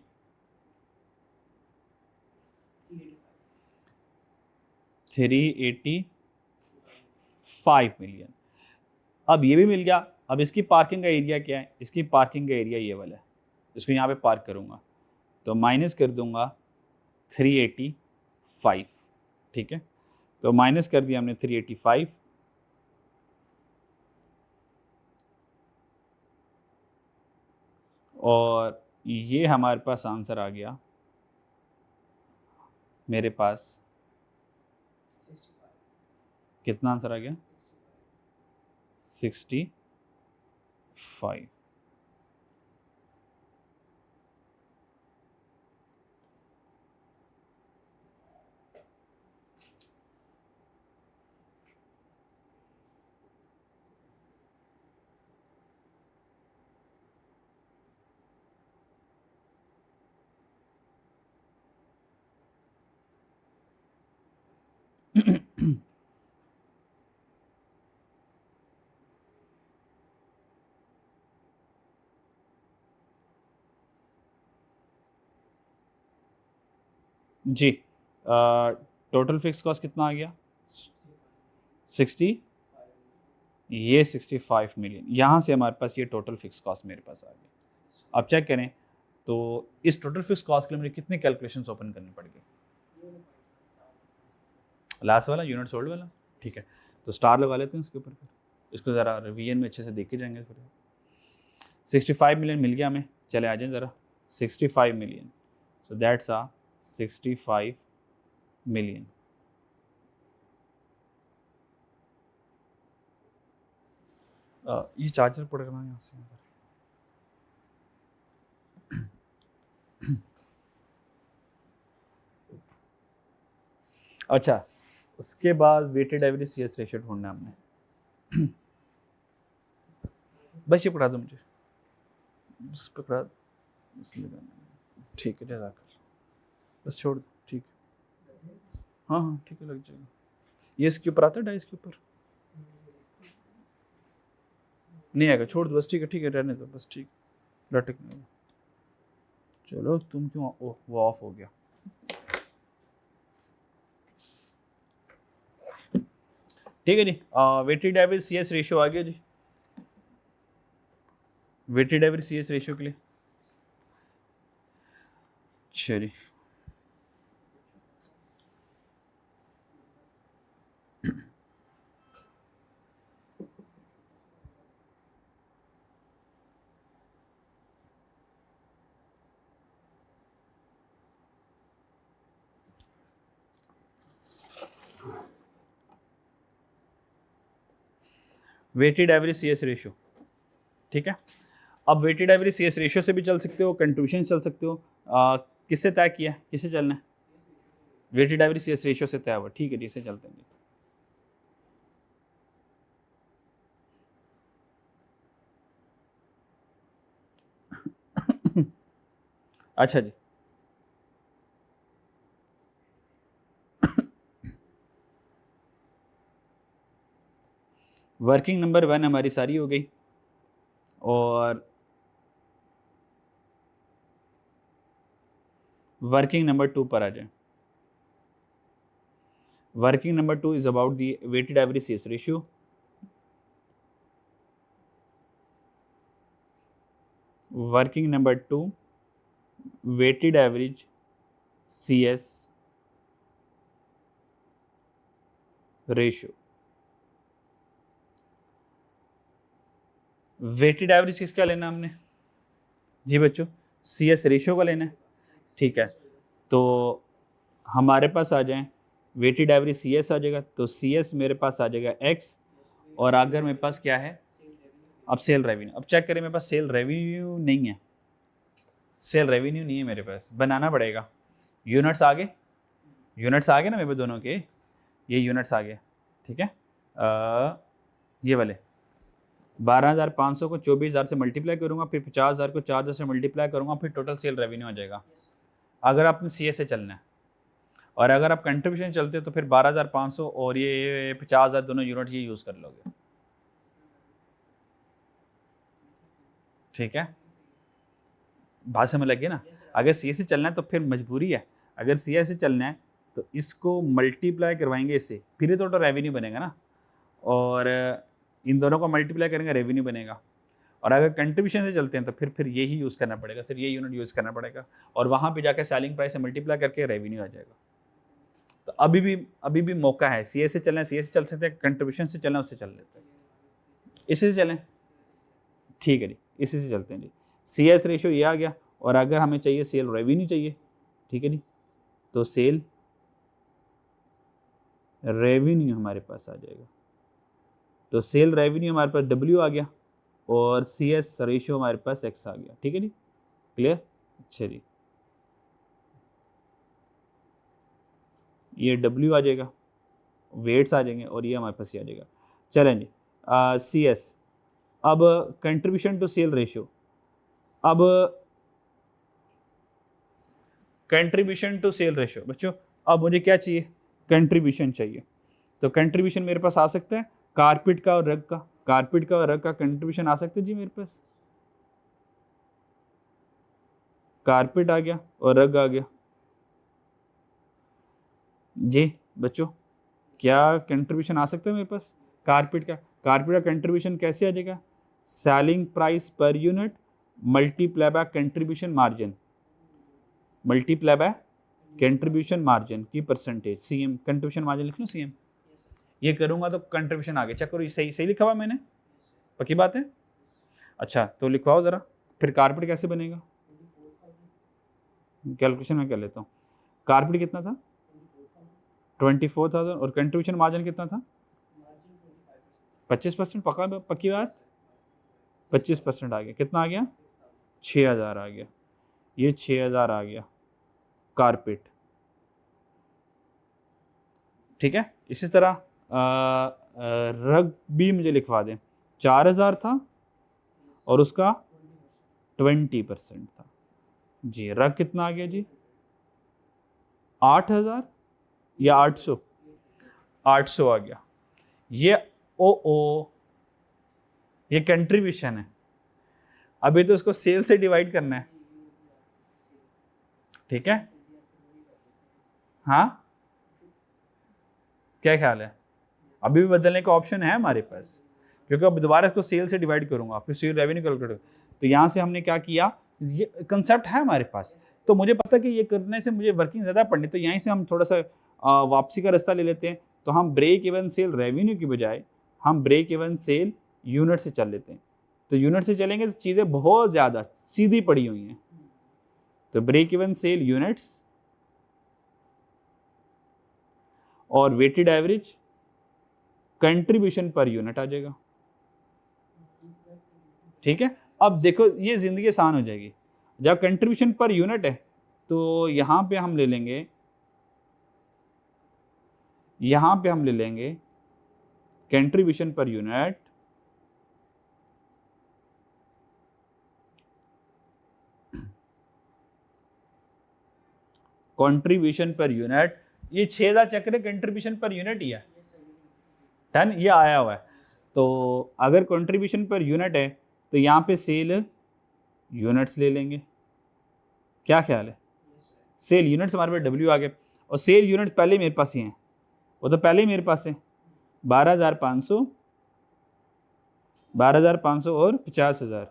385 मिलियन। अब ये भी मिल गया। अब इसकी पार्किंग का एरिया क्या है? इसकी पार्किंग का एरिया ये वाला है, इसको यहाँ पे पार्क करूँगा तो माइनस कर दूंगा 385। ठीक है, तो माइनस कर दिया हमने 385, और ये हमारे पास आंसर आ गया, मेरे पास कितना आंसर आ गया? 65। जी, टोटल फिक्स कॉस्ट कितना आ गया? 60, ये 65 मिलियन। यहाँ से हमारे पास ये टोटल फिक्स कॉस्ट मेरे पास आ गया। अब चेक करें तो इस टोटल फिक्स कॉस्ट के लिए मुझे कितने कैलकुलेशंस ओपन करनी पड़ेगी? लास्ट वाला, यूनिट सोल्ड वाला। ठीक है, तो स्टार लगा लेते हैं इसके ऊपर, इसको ज़रा रिवीजन में अच्छे से देखे जाएंगे फिर। 65 मिलियन मिल गया हमें, चले आ जाएं ज़रा। 65 मिलियन, सो दैट्स 65 मिलियन। ये चार्जर पड़ेगा यहाँ से। अच्छा, उसके बाद वेटेड एवरेज सीएस रेशियो ढूंढना हमने। बस ये पकड़ा दो मुझे, बस पकड़ा दो, ठीक है, जज़ाकल्लाह, बस छोड़ दो। ठीक है, हाँ हाँ ठीक है, लग जाएगा। ये इसके ऊपर आता है, डाइस के ऊपर नहीं आएगा, छोड़ दो बस। ठीक है ठीक है, रहने दो बस। ठीक। लटकने दो। चलो तुम क्यों, ओह वो ऑफ हो गया। ठीक है जी, weighted average C S ratio आ गया जी, weighted average C S ratio के लिए। चलिए weighted average C S ratio, ठीक है। अब weighted average C S ratio से भी चल सकते हो, कंट्रीब्यूशन चल सकते हो। किससे तय किया, किससे चलना है? Weighted average C S ratio से तय हुआ, ठीक है जी, इससे चलते हैं। अच्छा जी, वर्किंग नंबर 1 हमारी सारी हो गई, और वर्किंग नंबर 2 पर आ जाए। Working number 2 is about the weighted average C S ratio. Working number 2 weighted average C S ratio. Weighted average किसका लेना हमने जी बच्चों? सी एस रेशियो का लेना है, ठीक है। तो हमारे पास आ जाए वेटेड एवरेज सी एस आ जाएगा, तो सी एस मेरे पास आ जाएगा एक्स, और अगर मेरे पास क्या है अब सेल रेवेन्यू। अब चेक करें, मेरे पास सेल रेवेन्यू नहीं है, सेल रेवेन्यू नहीं है मेरे पास, बनाना पड़ेगा। यूनिट्स आ गए, यूनिट्स आ गए ना मेरे पास दोनों के, ये यूनिट्स आ गए, ठीक है। ये वाले 12,500 को 24,000 से मल्टीप्लाई करूंगा, फिर 50,000 को 4,000 से मल्टीप्लाई करूंगा, फिर टोटल सेल रेवेन्यू आ जाएगा। अगर आपने सी से चलना है, और अगर आप कंट्रीब्यूशन चलते हो तो फिर 12,500 और ये 50,000 दोनों यूनिट ये यूज़ कर लोगे, ठीक है। बात समझ लग गई ना? अगर सी से चलना है तो फिर मजबूरी है, अगर सी से चलना है तो इसको मल्टीप्लाई करवाएंगे इससे, फिर तो रेवेन्यू बनेगा ना, और इन दोनों को मल्टीप्लाई करेंगे रेवेन्यू बनेगा। और अगर कंट्रीब्यूशन से चलते हैं तो फिर यही यूज़ करना पड़ेगा, फिर ये यूनिट यूज़ करना पड़ेगा, और वहाँ पे जाकर सेलिंग प्राइस से मल्टीप्लाई करके रेवेन्यू आ जाएगा। तो अभी भी मौका है, सी से चलना है सी से चल सकते हैं, कंट्रीब्यूशन से चलना उससे चल लेते हैं, इसी से चलें, ठीक है जी, इसी से चलते हैं जी। सी एस रेशियो ये आ गया, और अगर हमें चाहिए सेल रेवेन्यू चाहिए, ठीक है जी, तो सेल रेवेन्यू हमारे पास आ जाएगा। तो सेल रेवेन्यू हमारे पास डब्ल्यू आ गया, और सी एस रेशियो हमारे पास एक्स आ गया, ठीक है जी, क्लियर? अच्छा जी, ये डब्ल्यू आ जाएगा, वेट्स आ जाएंगे, और ये हमारे पास ये आ जाएगा। चलें जी, सी एस। अब कंट्रीब्यूशन टू सेल रेशियो, अब कंट्रीब्यूशन टू सेल रेशियो बच्चों, अब मुझे क्या चाहिए? कंट्रीब्यूशन चाहिए। तो कंट्रीब्यूशन मेरे पास आ सकता है कारपेट का और रग का, कारपेट का और रग का कंट्रीब्यूशन आ सकते हैं जी मेरे पास। कारपेट आ गया और रग आ गया जी बच्चों, क्या कंट्रीब्यूशन आ सकता है मेरे पास कारपेट का? कारपेट का कंट्रीब्यूशन कैसे आ जाएगा? Selling price per unit multiply by contribution margin, multiply by contribution margin की परसेंटेज, सीएम कंट्रीब्यूशन मार्जिन लिख लो सीएम। ये करूंगा तो कंट्रीब्यूशन आ गया, चेक करो ये सही सही लिखा हुआ मैंने, पक्की बात है? अच्छा तो लिखवाओ ज़रा, फिर कारपेट कैसे बनेगा? कैलकुलेशन में कर लेता हूँ। कारपेट कितना था? 24,000, और कंट्रीब्यूशन मार्जिन कितना था? 25%, पक्का पक्की बात? 25% आ गया, कितना आ गया? 6,000 आ गया, ये 6,000 आ गया कारपेट, ठीक है। इसी तरह रग भी मुझे लिखवा दें, 4,000 था और उसका 20% था जी। रग कितना आ गया जी? 8,000 या 800? 800 आ गया। ये ओ ये कंट्रीब्यूशन है, अभी तो उसको सेल से डिवाइड करना है, ठीक है। हाँ, क्या ख्याल है? अभी भी बदलने का ऑप्शन है हमारे पास, क्योंकि अब दोबारा इसको सेल से डिवाइड करूंगा, फिर सेल रेवेन्यू कैलकुलेट। तो यहाँ से हमने क्या किया, ये कंसेप्ट है हमारे पास, तो मुझे पता कि ये करने से मुझे वर्किंग ज़्यादा पड़नी, तो यहीं से हम थोड़ा सा वापसी का रास्ता ले लेते हैं। तो हम ब्रेक इवन सेल रेवेन्यू की बजाय हम ब्रेक इवन सेल यूनिट से चल लेते हैं। तो यूनिट से चलेंगे तो चीज़ें बहुत ज़्यादा सीधी पड़ी हुई हैं। तो ब्रेक इवन सेल यूनिट्स और weighted average contribution per unit आ जाएगा, ठीक है। अब देखो ये ज़िंदगी आसान हो जाएगी। जब कंट्रीब्यूशन पर यूनिट है तो यहाँ पे हम ले लेंगे, यहाँ पे हम ले लेंगे contribution per unit contribution per unit, ये 6000 चक्र कंट्रीब्यूशन पर यूनिट ही है, डन, ये आया हुआ है। तो अगर कंट्रीब्यूशन पर यूनिट है तो यहाँ पे सेल यूनिट्स ले लेंगे, क्या ख्याल है? सेल यूनिट्स हमारे पास डब्ल्यू आ गए, और सेल यूनिट पहले मेरे पास ही हैं, वो तो पहले ही मेरे पास है 12,500, 12,500 और 50,000,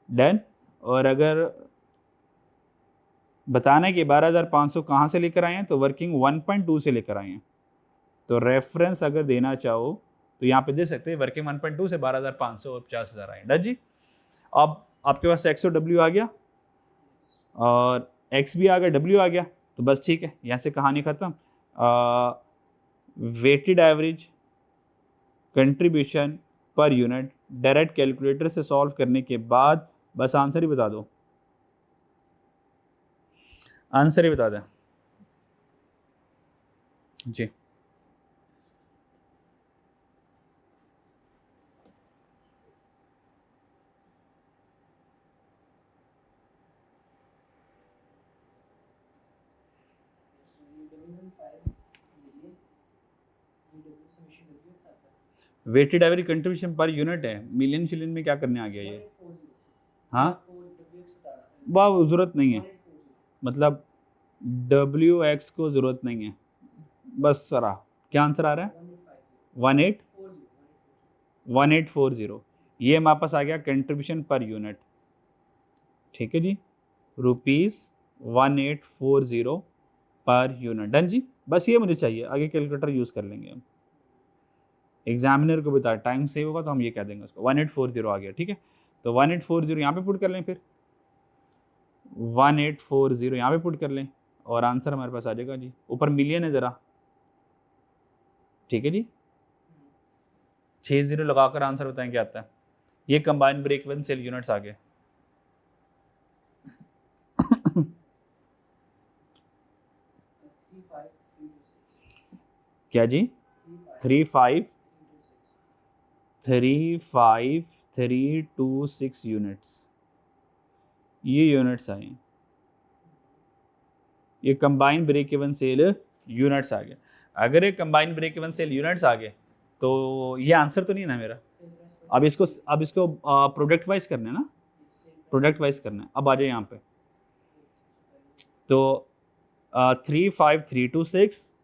डन। और अगर बताना है कि 12,500 कहाँ से लेकर आए हैं, तो वर्किंग 1.2 से लेकर आए हैं। तो रेफरेंस अगर देना चाहो तो यहाँ पे दे सकते हैं, वर्किंग 1.2 से 12,500 और 50,000 आए, डन जी। अब आपके पास एक्स और डब्ल्यू आ गया, और एक्स भी आ गया, डब्ल्यू आ गया, तो बस ठीक है, यहाँ से कहानी ख़त्म। Weighted average contribution per unit direct calculator से सॉल्व करने के बाद बस आंसर ही बता दो, आंसर ही बता दें जी। Weighted average contribution per unit है, मिलियन शिलियन में क्या करने आ गया ये? हाँ, वाह, ज़रूरत नहीं है, मतलब डब्ल्यू एक्स को ज़रूरत नहीं है, बस सरा क्या आंसर आ रहा है? 1840, ये हमारे पास आ गया कंट्रीब्यूशन पर यूनिट, ठीक है जी, ₹1840 पर यूनिट, डन जी। बस ये मुझे चाहिए, आगे कैलकुलेटर यूज़ कर लेंगे हम, एग्जामिनर को बता, टाइम सेव होगा तो हम ये कह देंगे उसको। 1840 आ गया, ठीक है। तो 1840 यहाँ पे पुट कर लें, फिर 1840 यहाँ पे पुट कर लें, और आंसर हमारे पास आ जाएगा जी, ऊपर मिलियन है ज़रा, ठीक है जी। 60 लगाकर आंसर बताएं क्या आता है। ये combined break even sale units आ गए। क्या जी? 35326 यूनिट्स, ये यूनिट्स आए, ये combined break even sale units आ गए। अगर ये combined break even sale units आ गए तो ये आंसर तो नहीं है ना मेरा। अब इसको प्रोडक्ट वाइज करना है ना, प्रोडक्ट वाइज करना है। अब आ जाए यहाँ पे, तो 35326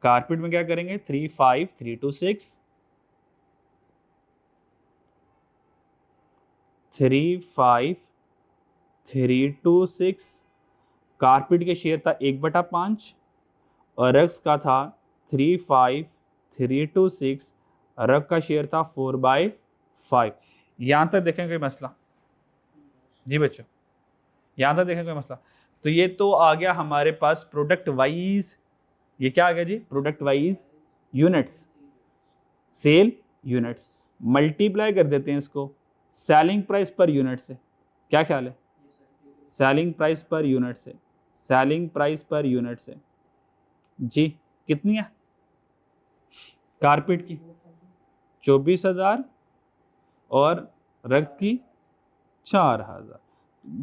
कारपेट में क्या करेंगे, 35326 35326 कारपेट के शेयर था 1/5 और रक्स का था 35326, रक का शेयर था 4/5। यहाँ तक देखें कोई मसला जी बच्चों? यहाँ तक देखें कोई मसला? तो ये तो आ गया हमारे पास प्रोडक्ट वाइज, ये क्या आ गया जी? Product wise units, sale units, multiply कर देते हैं इसको सेलिंग प्राइस पर यूनिट से, क्या ख्याल है? सेलिंग प्राइस पर यूनिट से, सेलिंग प्राइस पर यूनिट से जी, कितनी है कारपेट की? 24,000 और रग की 4,000।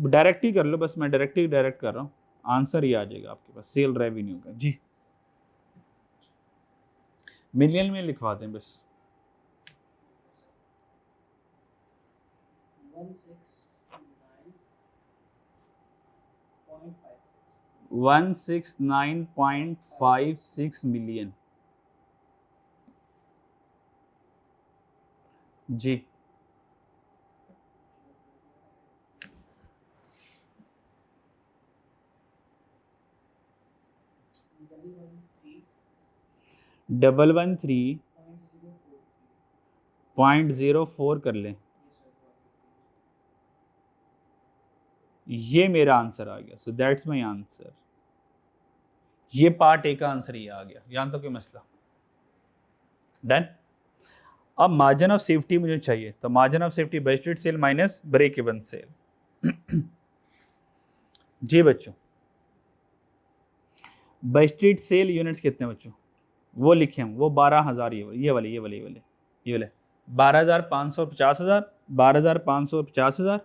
डायरेक्ट ही कर लो, बस मैं डायरेक्ट कर रहा हूँ, आंसर ही आ जाएगा आपके पास सेल रेवेन्यू का जी। मिलियन में लिखवा दें बस। $169.56 मिलियन जी। डबल 113.04 कर लें, ये मेरा आंसर आ गया। So that's my answer. ये पार्ट ए का आंसर ये आ गया, यहाँ तो कोई मसला। डन। अब मार्जिन ऑफ सेफ्टी मुझे चाहिए, तो margin of safety budgeted sale minus break even sale. जी बच्चों, बजटेड सेल यूनिट्स कितने बच्चों, वो लिखे हम, वो 12,000, ये वाले 12,500, 50,000, 12,500, 50,000,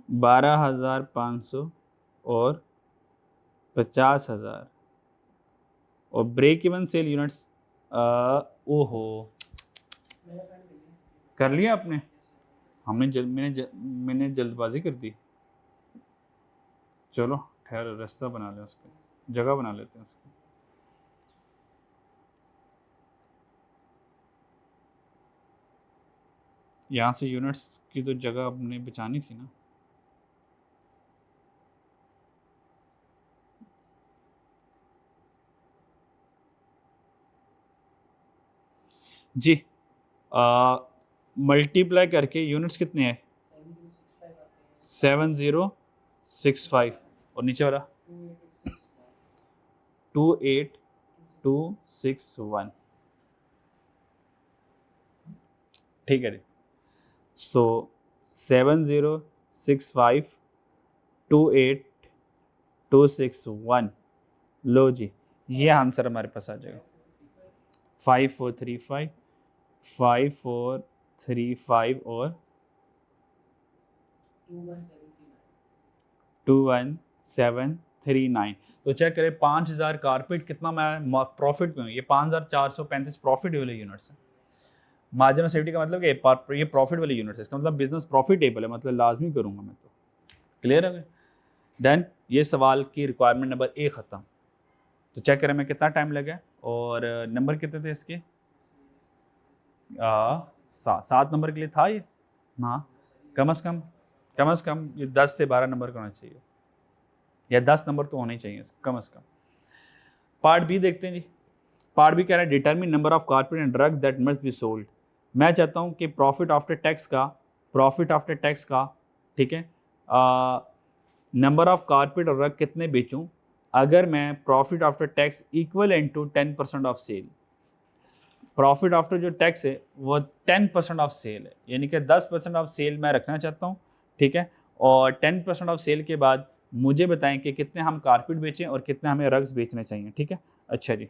12,500 और 50,000। और ब्रेक इवन सेल यूनिट्स, ओहो, कर लिया आपने? मैंने जल्दबाजी कर दी। चलो ठहर, रास्ता बना लें उसका, जगह बना लेते हैं उसकी। यहाँ से यूनिट्स की तो जगह अपने बचानी थी ना। जी, मल्टीप्लाई करके यूनिट्स कितने हैं? 7065, और नीचे वाला 28261। ठीक है जी। सो 7065, 28261, लो जी, ये आंसर हमारे पास आ जाएगा। 5435, 5435 और 21739। तो चेक करें 5,000 कारपेट कितना मैं प्रॉफिट में हूँ। ये 5,435 प्रॉफिट वाले यूनिट्स हैं। मार्जिन ऑफ सेफ्टी का मतलब कि ये प्रॉफिट वाले यूनिट्स है, इसका मतलब बिजनेस प्रॉफिटेबल है, मतलब लाजमी करूँगा मैं तो। क्लियर है? डन। ये सवाल की रिक्वायरमेंट नंबर 1 ख़त्म। तो चेक करें मैं कितना टाइम लगा, और नंबर कितने थे इसके? 7 नंबर के लिए था ये। हाँ, कम से कम ये 10 से 12 नंबर का होना चाहिए, या 10 नंबर तो होने ही चाहिए कम से कम। पार्ट बी देखते हैं जी। पार्ट बी कह रहा है determine number of carpet and drug that must be sold. मैं चाहता हूँ कि प्रॉफिट आफ्टर टैक्स का, ठीक है, नंबर ऑफ कारपेट और ड्रग कितने बेचूं अगर मैं profit after tax equal to 10% of sale. Profit after जो टैक्स है वो 10% ऑफ सेल है, यानी कि 10% ऑफ सेल मैं रखना चाहता हूँ। ठीक है, और 10% ऑफ सेल के बाद मुझे बताएं कि कितने हम कारपेट बेचें और कितने हमें रग्स बेचने चाहिए। ठीक है, अच्छा जी।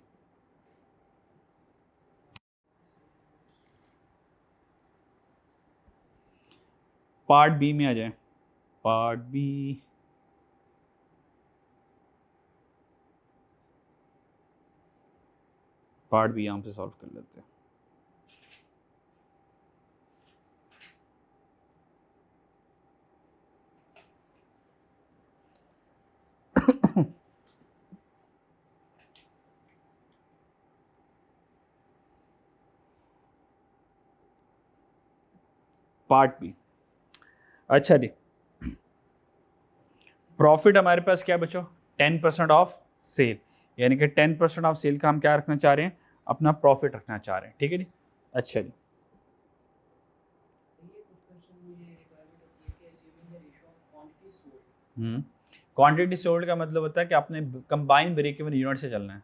पार्ट बी में आ जाए। पार्ट बी, यहाँ पे सॉल्व कर लेते हैं। पार्ट बी, अच्छा जी। प्रॉफिट हमारे पास क्या बचो? 10% ऑफ सेल, यानी कि 10% ऑफ सेल का हम क्या रखना चाह रहे हैं? अपना प्रॉफिट रखना चाह रहे हैं। ठीक है जी, अच्छा जी। क्वांटिटी सोल्ड का मतलब होता है कि आपने कंबाइन ब्रेक इवन यूनिट से चलना है।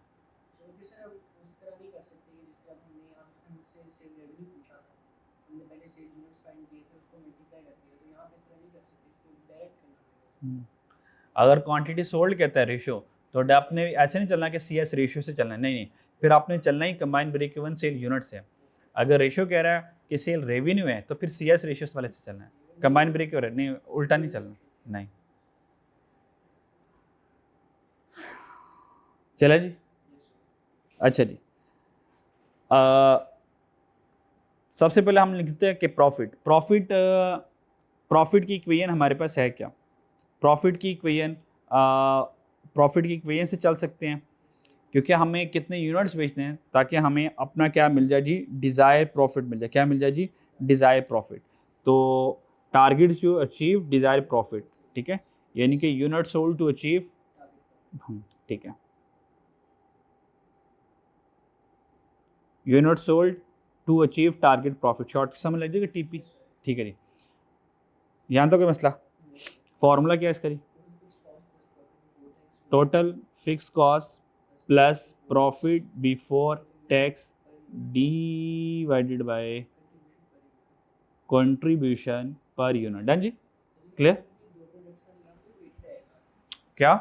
अगर क्वांटिटी सोल्ड कहता है रेशियो, तो आपने ऐसे नहीं चलना कि CS रेशियो से चलना है, नहीं, फिर आपने चलना ही combine break even sale unit से। अगर रेशियो कह रहा है कि सेल रेवेन्यू है तो फिर CS रेशियोस वाले से चलना है, कंबाइन ब्रेक इवन नहीं, उल्टा नहीं चलना। नहीं, चला जी, अच्छा जी। सबसे पहले हम लिखते हैं कि प्रॉफिट की इक्वेशन हमारे पास है क्या। प्रॉफिट की इक्वेशन से चल सकते हैं, क्योंकि हमें कितने यूनिट्स बेचने हैं ताकि हमें अपना क्या मिल जाए जी, डिज़ायर प्रॉफिट मिल जाए। क्या मिल जाए जी, डिज़ायर प्रॉफिट। तो target to achieve desire profit, ठीक है, यानी कि यूनिट सोल्ड टू अचीव, ठीक है, unit sold to achieve target profit, short समझ लीजिएगा टीपी, ठीक है जी। यहाँ तो कोई मसला, फॉर्मूला क्या है इसका जी, total fix cost plus profit before tax divided by contribution per unit. Done जी, क्लियर। क्या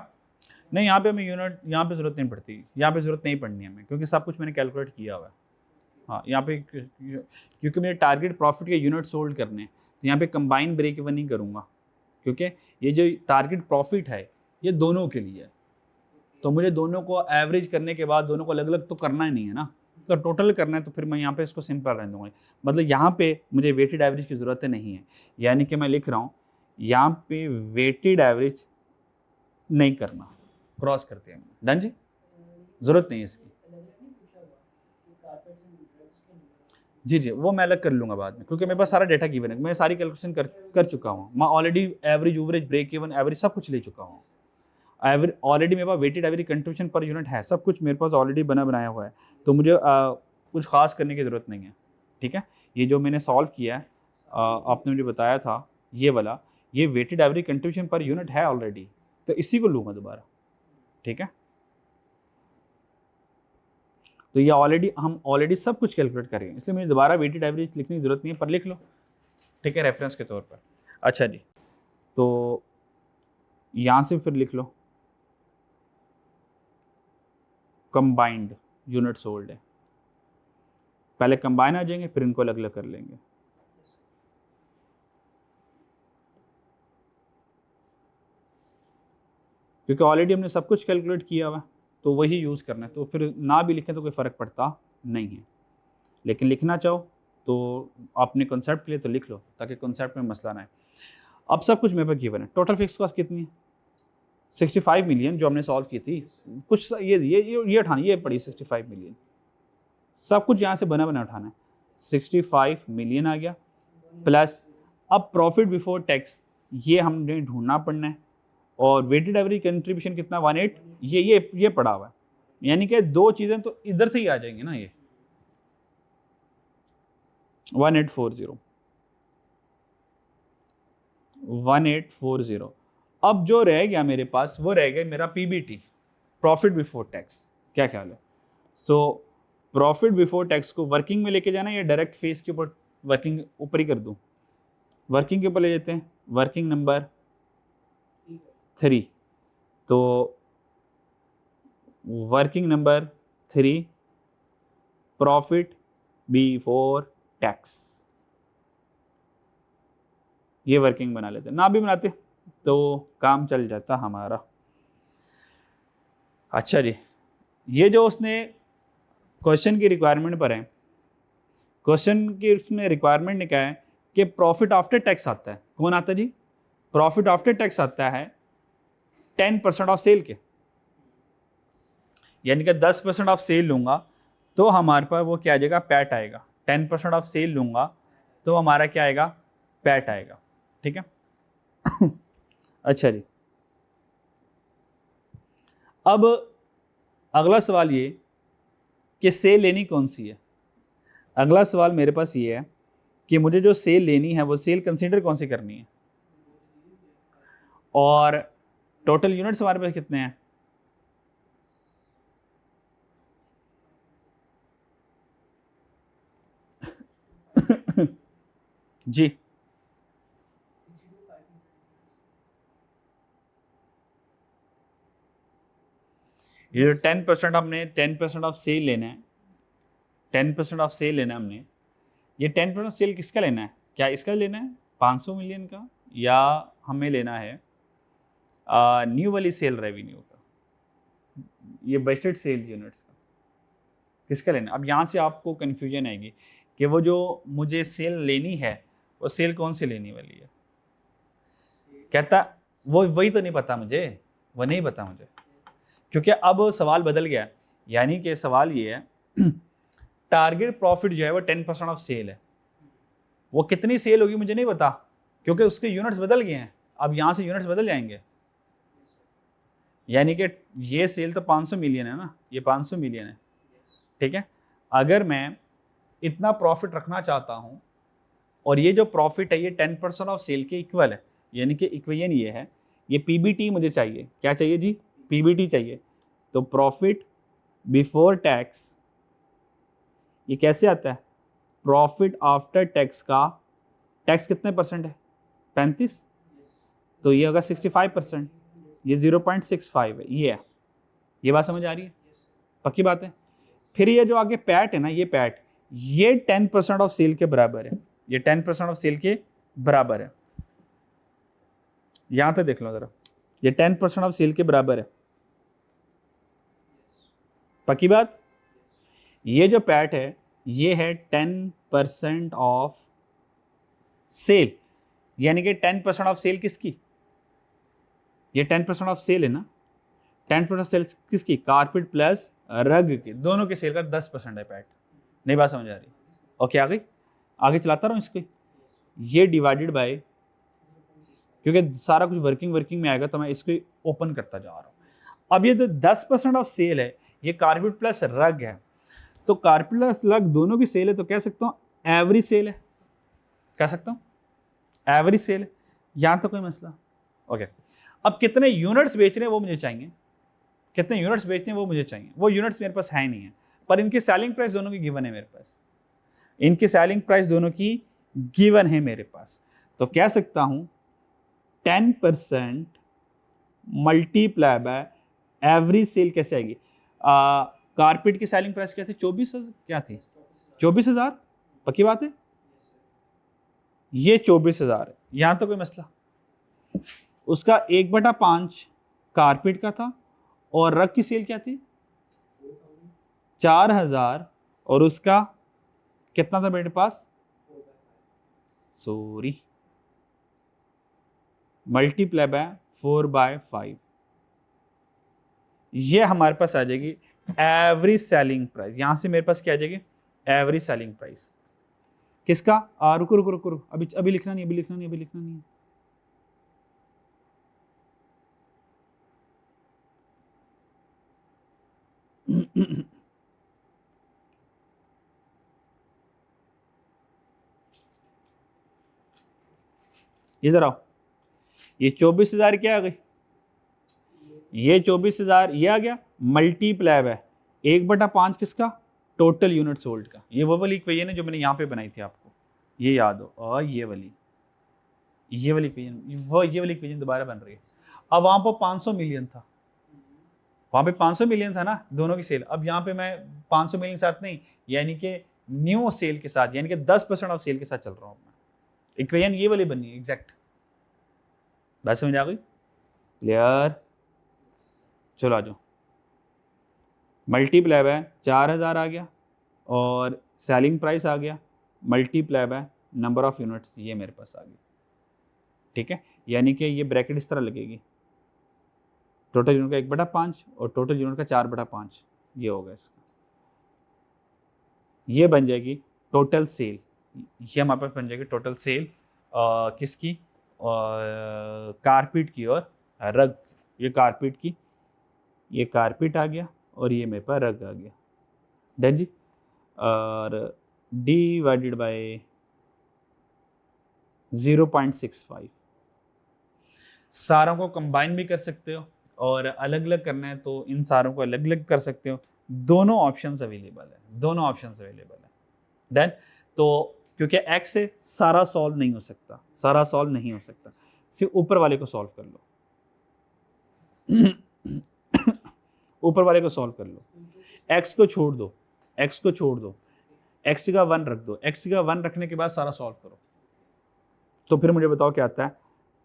नहीं, यहाँ पे हमें यूनिट, यहाँ पे ज़रूरत नहीं पड़ती, यहाँ पे ज़रूरत नहीं पड़नी है हमें, क्योंकि सब कुछ मैंने कैलकुलेट किया हुआ है। हाँ, यहाँ पे क्योंकि मेरे टारगेट प्रॉफिट के यूनिट सोल्ड करने हैं, तो यहाँ पे कंबाइन ब्रेक इवन नहीं करूँगा, क्योंकि ये जो टारगेट प्रॉफिट है ये दोनों के लिए है। तो मुझे दोनों को एवरेज करने के बाद दोनों को अलग अलग तो करना ही नहीं है ना, तो टोटल करना है, तो फिर मैं यहाँ पे इसको सिंपल रहने दूंगा। मतलब यहाँ पे मुझे वेटेड एवरेज की ज़रूरत नहीं है, यानी कि मैं लिख रहा हूँ यहाँ पे वेटेड एवरेज नहीं करना, क्रॉस करते हैं। डन जी, ज़रूरत नहीं है इसकी। जी जी, वो मैं अलग कर लूँगा बाद में, क्योंकि मेरे पास सारा डेटा गिवन है, मैं सारी कैलकुलेशन कर चुका हूँ। मैं ऑलरेडी एवरेज उवरेज ब्रेक इवन एवरेज सब कुछ ले चुका हूँ। एवरेज ऑलरेडी मेरे पास weighted average contribution per unit है, सब कुछ मेरे पास ऑलरेडी बनाया हुआ है, तो मुझे कुछ खास करने की ज़रूरत नहीं है। ठीक है, ये जो मैंने सॉल्व किया है, आपने मुझे बताया था ये वाला, ये weighted average contribution per unit है ऑलरेडी, तो इसी को लूँगा दोबारा। ठीक है, तो ये हम ऑलरेडी सब कुछ कैलकुलेट करेंगे, इसलिए मुझे दोबारा वेटेड एवरेज लिखने की ज़रूरत नहीं है, पर लिख लो, ठीक है, रेफरेंस के तौर पर। अच्छा जी, तो यहाँ से फिर लिख लो कंबाइंड यूनिट सोल्ड है, पहले कंबाइन आ जाएंगे फिर इनको अलग अलग कर लेंगे। क्योंकि ऑलरेडी हमने सब कुछ कैलकुलेट किया हुआ, तो वही यूज़ करना है, तो फिर ना भी लिखें तो कोई फ़र्क पड़ता नहीं है, लेकिन लिखना चाहो तो अपने कॉन्सेप्ट के लिए तो लिख लो, ताकि कॉन्सेप्ट में मसला ना है। अब सब कुछ मेरे पास गिवन है। टोटल फिक्स कॉस्ट कितनी है, 65 मिलियन, जो हमने सॉल्व की थी। कुछ ये उठानी, ये पड़ी 65 मिलियन, सब कुछ यहाँ से बना उठाना है। 65 मिलियन आ गया, प्लस अब प्रॉफिट बिफोर टैक्स ये हमने ढूंढना पड़ना है, और वेटेड एवरेज कंट्रीब्यूशन कितना, 18, ये पड़ा हुआ है, यानी कि दो चीज़ें तो इधर से ही आ जाएंगी ना, ये 1840। अब जो रह गया मेरे पास, वो रह गया मेरा पीबीटी, प्रॉफिट बिफोर टैक्स। क्या ख्याल है? सो प्रॉफिट बिफोर टैक्स को वर्किंग में लेके जाना या डायरेक्ट फेस के ऊपर, वर्किंग ऊपर ही कर दूं? वर्किंग के ऊपर ले लेते हैं, वर्किंग नंबर 3। तो working number 3 profit before tax, ये वर्किंग बना लेते हैं, ना भी बनाते तो काम चल जाता हमारा। अच्छा जी, ये जो उसने क्वेश्चन की रिक्वायरमेंट पर है, क्वेश्चन की उसमें रिक्वायरमेंट ने क्या है कि प्रॉफिट आफ्टर टैक्स आता है। कौन आता है जी? प्रॉफिट आफ्टर टैक्स आता है 10% ऑफ सेल के, यानी कि 10% ऑफ सेल लूंगा तो हमारे पास वो क्या आ जाएगा, पैट आएगा। 10% ऑफ सेल लूंगा तो हमारा क्या आएगा, पैट आएगा। ठीक है अच्छा जी, अब अगला सवाल ये कि सेल लेनी कौन सी है। अगला सवाल मेरे पास ये है कि मुझे जो सेल लेनी है वो सेल कंसीडर कौन सी करनी है, और टोटल यूनिट्स हमारे पास कितने हैं। जी, ये जो 10% हमने 10% ऑफ सेल लेना है, 10% ऑफ सेल लेना है हमने, ये 10% सेल किसका लेना है, क्या इसका लेना है 500 मिलियन का, या हमें लेना है न्यू वाली सेल रेवेन्यू का, ये बजटेड सेल यूनिट्स का, किसका लेना। अब यहाँ से आपको कन्फ्यूजन आएगी कि वो जो मुझे सेल लेनी है वो सेल कौन सी लेने वाली है। कहता वो वही तो नहीं पता मुझे, वो नहीं पता मुझे, क्योंकि अब सवाल बदल गया। यानी कि सवाल ये है टारगेट प्रॉफिट जो है वो 10% ऑफ सेल है। वो कितनी सेल होगी मुझे नहीं पता, क्योंकि उसके यूनिट्स बदल गए हैं। अब यहाँ से यूनिट्स बदल जाएंगे। यानी कि ये सेल तो 500 मिलियन है ना, ये 500 मिलियन है, ठीक है। अगर मैं इतना प्रॉफिट रखना चाहता हूँ और ये जो प्रॉफिट है ये 10% ऑफ सेल के इक्वल है, यानी कि इक्वेशन ये है, ये पीबीटी मुझे चाहिए। क्या चाहिए जी? पीबीटी चाहिए। तो प्रॉफिट बिफोर टैक्स ये कैसे आता है? प्रॉफिट आफ्टर टैक्स का टैक्स कितने परसेंट है? 35। तो ये होगा 65%, ये 0.65 है, ये है। ये बात समझ आ रही है? पक्की बात है। फिर ये जो आगे पैट है ना, ये पैट, ये 10% ऑफ सेल के बराबर है, ये 10% ऑफ सेल के बराबर है। यहां तक देख लो जरा, ये 10% ऑफ सेल के बराबर है। पक्की बात। ये जो पैट है ये है 10% ऑफ सेल, यानी कि 10% ऑफ सेल किसकी? ये 10% ऑफ सेल है ना, 10% ऑफ सेल किसकी? कारपेट प्लस रग की, दोनों के सेल का 10% है पैट। नहीं बात समझ आ रही? ओके आगे चलाता रहूं इसको। ये डिवाइडेड बाय, क्योंकि सारा कुछ वर्किंग में आएगा तो मैं इसको ओपन करता जा रहा हूँ। अब ये जो 10% ऑफ सेल है ये कारपेट प्लस रग है, तो कारपेट प्लस रग दोनों की सेल है, तो कह सकता हूँ एवरेज सेल है। कह सकता हूँ एवरेज सेल है। यहाँ तो कोई मसला। ओके अब कितने यूनिट्स बेच रहे हैं वो मुझे चाहिए, कितने यूनिट्स बेचने हैं वो मुझे चाहिए। वो यूनिट्स मेरे पास है नहीं है, पर इनकी सेलिंग प्राइस दोनों की गिवन है मेरे पास, इनकी सेलिंग प्राइस दोनों की गिवन है मेरे पास। तो कह सकता हूं 10% मल्टीप्लाई बाय एवरेज सेल कैसे आएगी? कारपेट की सेलिंग प्राइस क्या थी? 24,000 क्या थी? 24,000। पक्की बात है, ये 24,000 है। यहां तो कोई मसला। उसका 1/5 कारपेट का था और रग की सेल क्या थी? 4,000 और उसका कितना था मेरे पास? सॉरी, मल्टीप्लाई बाय 4/5, ये हमारे पास आ जाएगी एवरेज सेलिंग प्राइस। यहां से मेरे पास क्या आ जाएगी? एवरेज सेलिंग प्राइस किसका? रुको रुको रुको रुको, अभी लिखना नहीं, अभी लिखना नहीं, अभी लिखना नहीं है। इधर आओ, ये 24,000 क्या आ गई? ये 24,000 ये आ गया, मल्टीप्लाई बाय 1/5 किसका? टोटल यूनिट सोल्ड का। ये वो वाली इक्वेशन है जो मैंने यहाँ पे बनाई थी, आपको ये याद हो। और ये वाली इक्वेशन, ये वाली इक्वेशन दोबारा बन रही है। अब वहाँ पर 500 मिलियन था, वहाँ पे 500 मिलियन था ना दोनों की सेल। अब यहाँ पे मैं 500 मिलियन के साथ नहीं, यानी कि न्यू सेल के साथ, यानी कि 10% ऑफ सेल के साथ चल रहा हूँ मैं। इक्वेशन ये वाली बनी है एग्जैक्ट। बात समझ आ गई? क्लियर? चलो आ जाओ। मल्टीप्लाई बाय 4,000 आ गया और सेलिंग प्राइस आ गया, multiply by number of units, ये मेरे पास आ गई। ठीक है, यानी कि ये ब्रैकेट इस तरह लगेगी, टोटल यूनिट का 1/5 और टोटल यूनिट का 4/5, ये होगा इसका। ये बन जाएगी टोटल सेल, ये हमारे पास बन जाएगी टोटल सेल किसकी? कारपेट की और रग। ये कारपेट की, ये कारपेट आ गया और ये मेरे पास रग आ गया। डन जी। और डिवाइडेड बाय 0.65। सारों को कंबाइन भी कर सकते हो और अलग अलग करना है तो इन सारों को अलग अलग कर सकते हो। दोनों ऑप्शंस अवेलेबल है, दोनों ऑप्शंस अवेलेबल है। डन। तो क्योंकि एक्स से सारा सॉल्व नहीं हो सकता, सारा सॉल्व नहीं हो सकता, सिर्फ ऊपर वाले को सॉल्व कर लो। ऊपर वाले को सॉल्व कर लो, एक्स को छोड़ दो, एक्स को छोड़ दो, एक्स का 1 रख दो, एक्स का 1 रखने के बाद सारा सॉल्व करो। तो फिर मुझे बताओ क्या आता है?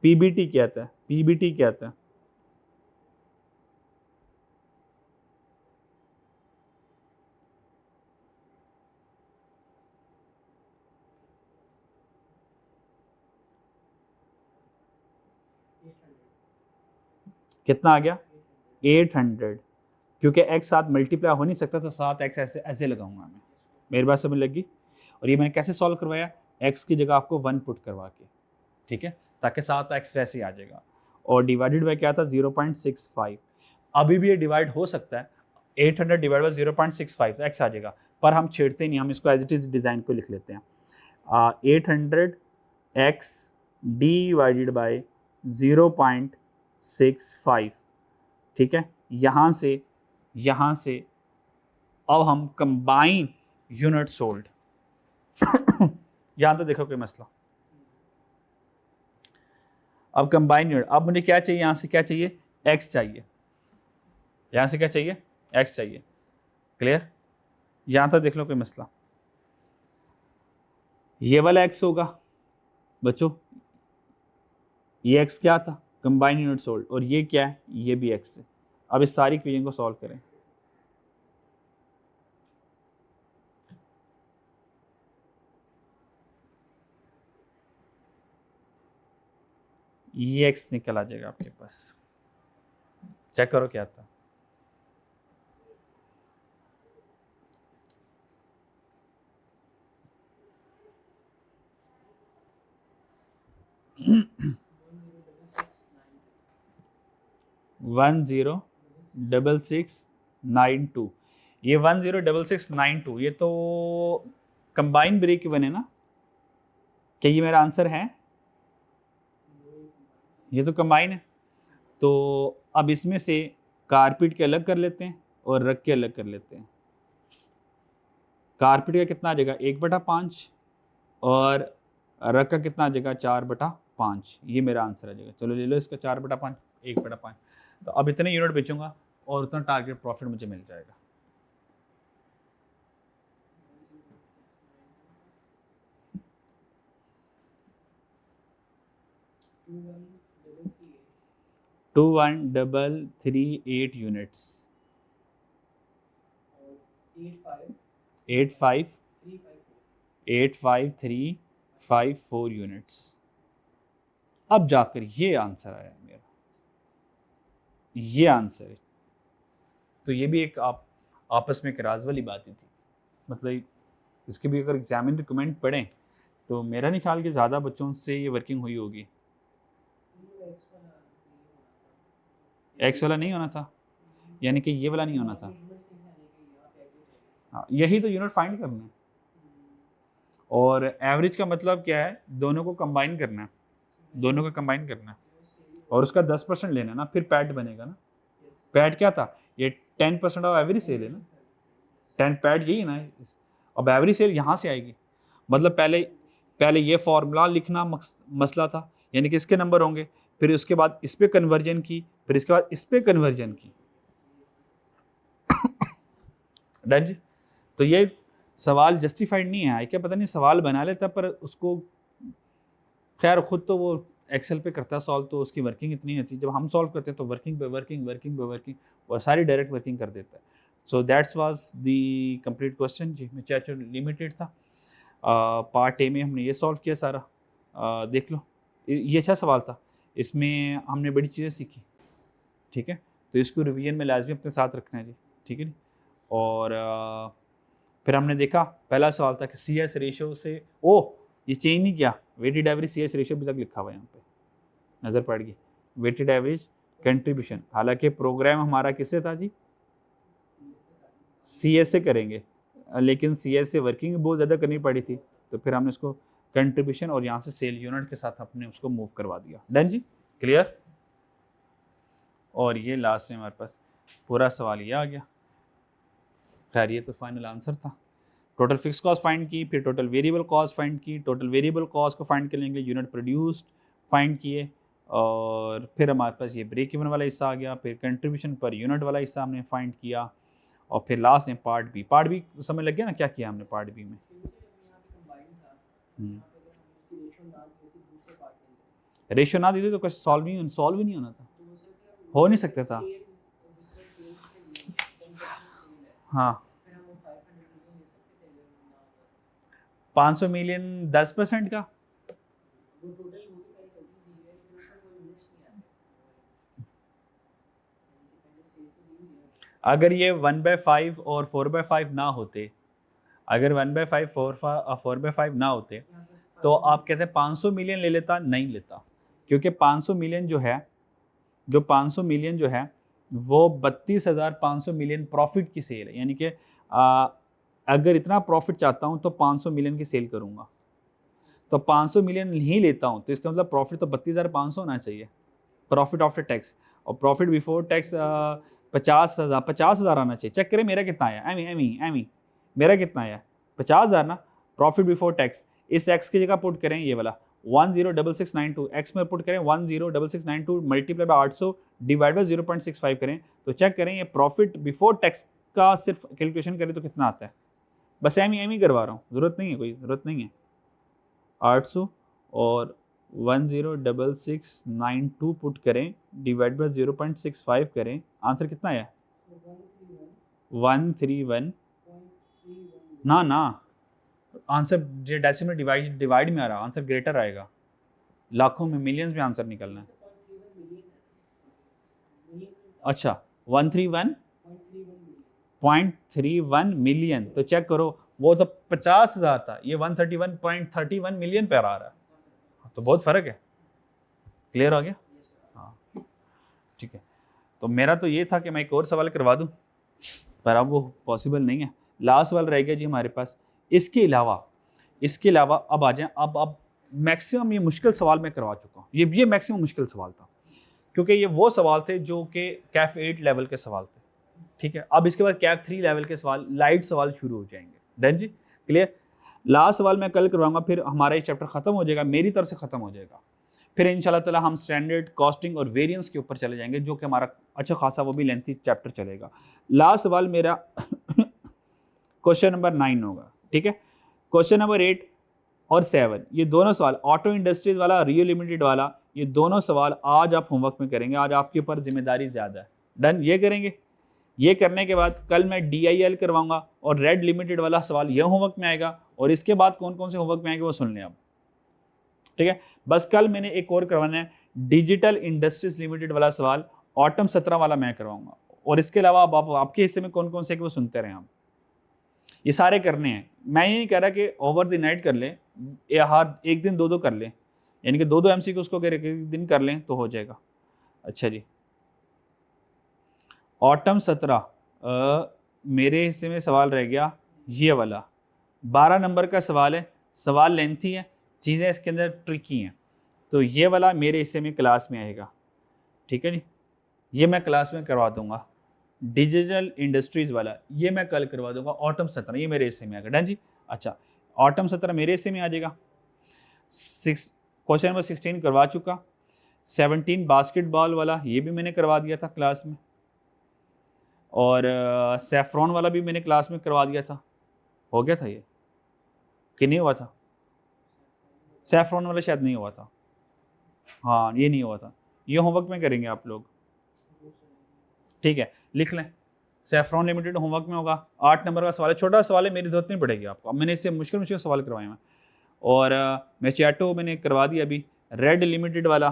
पीबीटी क्या आता है? पीबीटी क्या आता है? कितना आ गया 800, क्योंकि x साथ मल्टीप्लाई हो नहीं सकता तो 7x ऐसे ऐसे लगाऊंगा मैं। मेरी बात समझ लगी। और ये मैंने कैसे सॉल्व करवाया, x की जगह आपको 1 पुट करवा के, ठीक है, ताकि 7x वैसे ही आ जाएगा। और डिवाइडेड बाय क्या था 0.65। अभी भी ये डिवाइड हो सकता है, 800 डिवाइड बाय 0.65 तो x आ जाएगा, पर हम छेड़ते नहीं, हम इसको एज इट इज डिज़ाइन को लिख लेते हैं। 800x डिवाइडेड बाय 0.65, ठीक है। यहाँ से अब हम कंबाइन यूनिट सोल्ड यहाँ तो देखो कोई मसला। अब कंबाइन यूनिट, अब मुझे क्या चाहिए, यहाँ से क्या चाहिए x चाहिए, यहाँ से क्या चाहिए x चाहिए। क्लियर, यहाँ तक देख लो कोई मसला। ये वाला x होगा बच्चों, ये x क्या था कंबाइन यूनिट सोल्ड, और ये क्या है ये भी x है। अब इस सारी इक्वेशन को सॉल्व करें। ये x निकल आ जाएगा आपके पास, चेक करो क्या था। वन 106692, ये 106692 ये तो कंबाइन ब्रेक इवन है ना, क्या ये मेरा आंसर है? ये तो कंबाइन है। तो अब इसमें से कारपीट के अलग कर लेते हैं और रग के अलग कर लेते हैं। कारपीट का कितना आ जाएगा 1/5 और रग का कितना आ जाएगा 4/5। ये मेरा आंसर आ जाएगा। चलो ले लो इसका 4/5 1/5। तो अब इतने यूनिट बेचूंगा और उतना टारगेट प्रॉफिट मुझे मिल जाएगा। To 1338 units, 85354 units. अब जाकर ये आंसर आया मेरा, ये आंसर है। तो ये भी एक आप आपस में एक राज वाली बात ही थी। मतलब इसके भी अगर एग्जामिन रिकमेंड पढ़ें तो मेरा नहीं ख्याल कि ज़्यादा बच्चों से ये वर्किंग हुई होगी। एक्स वाला नहीं होना था, यानी कि ये वाला नहीं होना था। हाँ, यही तो यूनिट फाइंड करना है। और एवरेज का मतलब क्या है, दोनों को कंबाइन करना है, दोनों को कंबाइन करना है और उसका 10% लेना है ना, फिर पैड बनेगा ना। पैड क्या था, ये 10% ऑफ एवरेज सेल है ना, 10 पैड यही है ना। अब एवरेज सेल यहाँ से आएगी, मतलब पहले पहले ये फॉर्मूला लिखना मसला था, यानी कि इसके नंबर होंगे, फिर उसके बाद इस पे कन्वर्जन की, फिर इसके बाद इस पे कन्वर्जन की। डन जी। तो ये सवाल जस्टिफाइड नहीं है, क्या पता नहीं सवाल बना लेता पर उसको, खैर खुद तो वो एक्सेल पे करता सॉल्व, तो उसकी वर्किंग इतनी नहीं होती। जब हम सॉल्व करते हैं तो वर्किंग पे वर्किंग वर्किंग पे वर्किंग और सारी डायरेक्ट वर्किंग कर देता है। So that's was the complete question जी। मैं चैप्टर लिमिटेड था, पार्ट ए में हमने ये सॉल्व किया सारा। देख लो, ये अच्छा सवाल था, इसमें हमने बड़ी चीज़ें सीखी, ठीक है। तो इसको रिवीजन में लाजमी अपने साथ रखना है जी, ठीक है जी। और फिर हमने देखा पहला सवाल था कि सी एस रेशो से, ये चेंज नहीं किया, weighted average C S ratio अभी तक लिखा हुआ है यहाँ पे, नज़र पड़ गई। वेटेड एवरेज कंट्रीब्यूशन, हालांकि प्रोग्राम हमारा किससे था जी, सी एस से करेंगे, लेकिन सी एस से वर्किंग बहुत ज़्यादा करनी पड़ी थी, तो फिर हमने उसको कंट्रीब्यूशन और यहाँ से सेल यूनिट के साथ हमने उसको मूव करवा दिया। डन जी, क्लियर। और ये लास्ट में हमारे पास पूरा सवाल ये आ गया। खैर ये तो फाइनल आंसर था। टोटल फिक्स कॉस्ट फाइंड की, फिर टोटल वेरिएबल कॉस्ट फाइंड की, टोटल वेरिएबल कॉस्ट को फाइंड करने के लिए यूनिट प्रोड्यूस्ड फाइंड किए, और फिर हमारे पास ये ब्रेक इवन वाला हिस्सा आ गया, फिर कंट्रीब्यूशन पर यूनिट वाला हिस्सा हमने फाइंड किया, और फिर लास्ट में पार्ट बी। पार्ट बी समझ लग गया ना क्या किया हमने पार्ट बी में। रेशियो ना दी तो कुछ सॉल्व ही नहीं होना था, हो नहीं सकता था। हाँ, 500 मिलियन 10% का, अगर ये 1/5 और 4/5 ना होते, अगर 1/5 4/5 ना होते तो आप कहते 500 मिलियन ले लेता, नहीं लेता, क्योंकि 500 मिलियन जो है, जो 500 मिलियन जो है वो 32,500 मिलियन प्रॉफिट की सेल है। यानी कि अगर इतना प्रॉफिट चाहता हूँ तो 500 मिलियन की सेल करूँगा, तो 500 मिलियन ही लेता हूँ, तो इसका मतलब प्रॉफिट तो 32,500 होना चाहिए, प्रॉफिट आफ्टर टैक्स। और प्रॉफिट बिफोर टैक्स 50,000 आना चाहिए। चेक करें मेरा कितना आया, एमी मेरा कितना आया, 50,000 ना। प्रॉफिट बिफोर टैक्स, इस एक्स की जगह पुट करें ये वाला 106692, एक्स में पुट करें 106692 मल्टीप्लाई बाय 800 डिवाइड बाय 0.65 करें, तो चेक करें ये प्रॉफिट बिफोर टैक्स का सिर्फ कैलकुलेशन करें तो कितना आता है। बस एमी करवा रहा हूँ, ज़रूरत नहीं है, कोई ज़रूरत नहीं है। 800 और 106692 पुट करें डिवाइड बाय 0.65 करें, आंसर कितना आया 131 ना आंसर डेसिमल डिवाइड में आ रहा, आंसर ग्रेटर आएगा, लाखों में मिलियंस में आंसर निकलना है। अच्छा 131.31 मिलियन, तो चेक करो वो तो 50,000 था, ये 131.31 मिलियन पे आ रहा है, तो बहुत फर्क है। क्लियर हो गया? हाँ ठीक है। तो मेरा तो ये था कि मैं एक और सवाल करवा दूं, पर अब वो पॉसिबल नहीं है। लास्ट सवाल रह गया जी हमारे पास। इसके अलावा अब आ जाए, अब मैक्सिमम ये मुश्किल सवाल मैं करवा चुका हूँ, ये मैक्सिमम मुश्किल सवाल था, क्योंकि ये वो सवाल थे जो कि कैफ 8 लेवल के सवाल थे। ठीक है, अब इसके बाद कैफ 3 लेवल के सवाल, लाइट सवाल शुरू हो जाएंगे। डन जी, क्लियर। लास्ट सवाल मैं कल करवाऊंगा, फिर हमारा ये चैप्टर खत्म हो जाएगा, मेरी तरफ से खत्म हो जाएगा। फिर इंशाल्लाह ताला हम स्टैंडर्ड, कॉस्टिंग और वेरिएंस के ऊपर चले जाएंगे, जो कि हमारा अच्छा खासा वो भी लेंथी चैप्टर चलेगा। लास्ट सवाल मेरा क्वेश्चन नंबर 9 होगा। ठीक है, क्वेश्चन नंबर 8 और 7, ये दोनों सवाल ऑटो इंडस्ट्रीज वाला, रियो लिमिटेड वाला, ये दोनों सवाल आज आप होमवर्क में करेंगे। आज आपके ऊपर जिम्मेदारी ज़्यादा है। डन, ये करेंगे। ये करने के बाद कल मैं DIL करवाऊंगा और रेड लिमिटेड वाला सवाल ये होमवर्क में आएगा, और इसके बाद कौन कौन से होमवर्क में आएंगे वो सुन लें आप। ठीक है, बस कल मैंने एक और करवाना है, डिजिटल इंडस्ट्रीज लिमिटेड वाला सवाल, ऑटम 17 वाला मैं करवाऊंगा, और इसके अलावा अब आपके हिस्से में कौन कौन से वो सुनते रहें आप, ये सारे करने हैं। मैं ये नहीं कह रहा कि ओवर द नाइट कर लें, या हर एक दिन 2-2 कर लें, यानी कि 2-2 MCQ उसको एक दिन कर लें तो हो जाएगा। अच्छा जी, ऑटम 17 मेरे हिस्से में सवाल रह गया ये वाला, 12 नंबर का सवाल है, सवाल लेंथी है, चीज़ें इसके अंदर ट्रिकी हैं, तो ये वाला मेरे हिस्से में क्लास में आएगा। ठीक है जी, ये मैं क्लास में करवा दूंगा। डिजिटल इंडस्ट्रीज़ वाला ये मैं कल करवा दूंगा। ऑटम 17 ये मेरे हिस्से में आएगा। डन जी। अच्छा, ऑटम 17 मेरे हिस्से में आ जाएगा। क्वेश्चन नंबर 16 करवा चुका। 17 बास्केटबॉल वाला ये भी मैंने करवा दिया था क्लास में, और सैफ्रॉन वाला भी मैंने क्लास में करवा दिया था। हो गया था ये कि नहीं हुआ था? सैफ्रॉन वाला शायद नहीं हुआ था, हाँ ये नहीं हुआ था, ये होमवर्क में करेंगे आप लोग। ठीक है, लिख लें, सैफ्रॉन लिमिटेड होमवर्क में होगा। 8 नंबर का सवाल है, छोटा सवाल है, मेरी जरूरत नहीं पड़ेगी आपको, अब मैंने इससे मुश्किल सवाल करवाए हैं। और मैचैटो मैंने करवा दिया अभी। रेड लिमिटेड वाला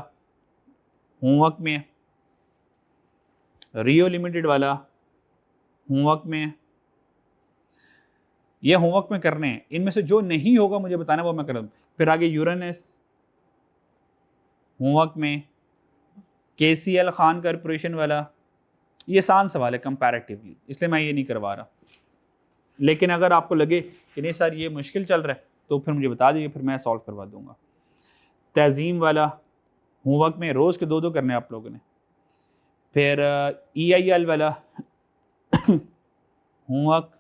होमवर्क में है, रियो लिमिटेड वाला होमवर्क में है, ये होमवर्क में करने हैं। इनमें से जो नहीं होगा मुझे बताना, वो मैं कर दूँ। फिर आगे यूरेनस होमवर्क में, KCL खान कॉरपोरेशन वाला, ये आसान सवाल है कंपैरेटिवली, इसलिए मैं ये नहीं करवा रहा। लेकिन अगर आपको लगे कि नहीं सर ये मुश्किल चल रहा है, तो फिर मुझे बता दीजिए, फिर मैं सॉल्व करवा दूंगा। तज़ीम वाला होमवर्क में रोज़ के 2-2 करने आप लोगों ने। फिर EIL वाला होमवर्क,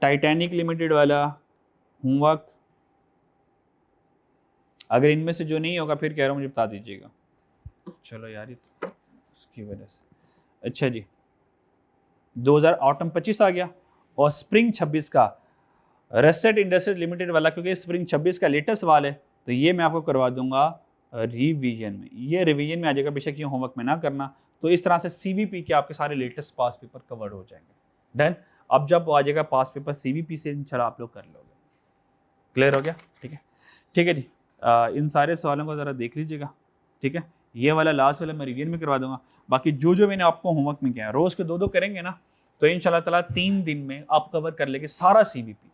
टाइटैनिक लिमिटेड वाला होमवर्क। अगर इनमें से जो नहीं होगा फिर कह रहा हूँ मुझे बता दीजिएगा। चलो यार, ये उसकी वजह से। अच्छा जी, 2000 ऑटम 25 आ गया, और स्प्रिंग 26 का रेसेट इंडस्ट्रीज लिमिटेड वाला, क्योंकि स्प्रिंग 26 का लेटेस्ट सवाल है, तो ये मैं आपको करवा दूंगा रिवीजन में। ये रिवीजन में आ जाएगा, बेशक ये होमवर्क में ना करना। तो इस तरह से CVP के आपके सारे लेटेस्ट पास पेपर कवर हो जाएंगे। डन, अब जब आ जाएगा पास पेपर CVP से, इंशाल्लाह आप लोग कर लोगे। क्लियर हो गया? ठीक है, ठीक है जी। इन सारे सवालों को ज़रा देख लीजिएगा। ठीक है, ये वाला लास्ट वाला मैं रिवीजन में करवा दूंगा। बाकी जो जो मैंने आपको होमवर्क में किया है, रोज के 2-2 करेंगे ना, तो इंशाल्लाह ताला 3 दिन में आप कवर कर लेंगे सारा सीवीपी।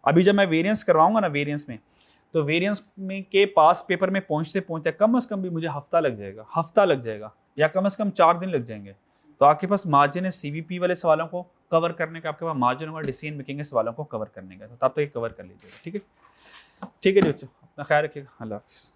अभी जब मैं वेरिएंस करवाऊंगा ना, वेरिएंस में, तो वेरिएंस में के पास पेपर में पहुंचते पहुंचते कम से कम भी मुझे हफ्ता लग जाएगा या कम से कम 4 दिन लग जाएंगे। तो आपके पास मार्जिन है सीवीपी वाले सवालों को कवर करने का, आपके पास मार्जिन होगा डिसीजन मेकिंग के सवालों को कवर करने का। तो आप तो ये कवर कर लीजिएगा। ठीक है जी बच्चों, अपना ख्याल रखिएगा। अल्लाह हाफिज़।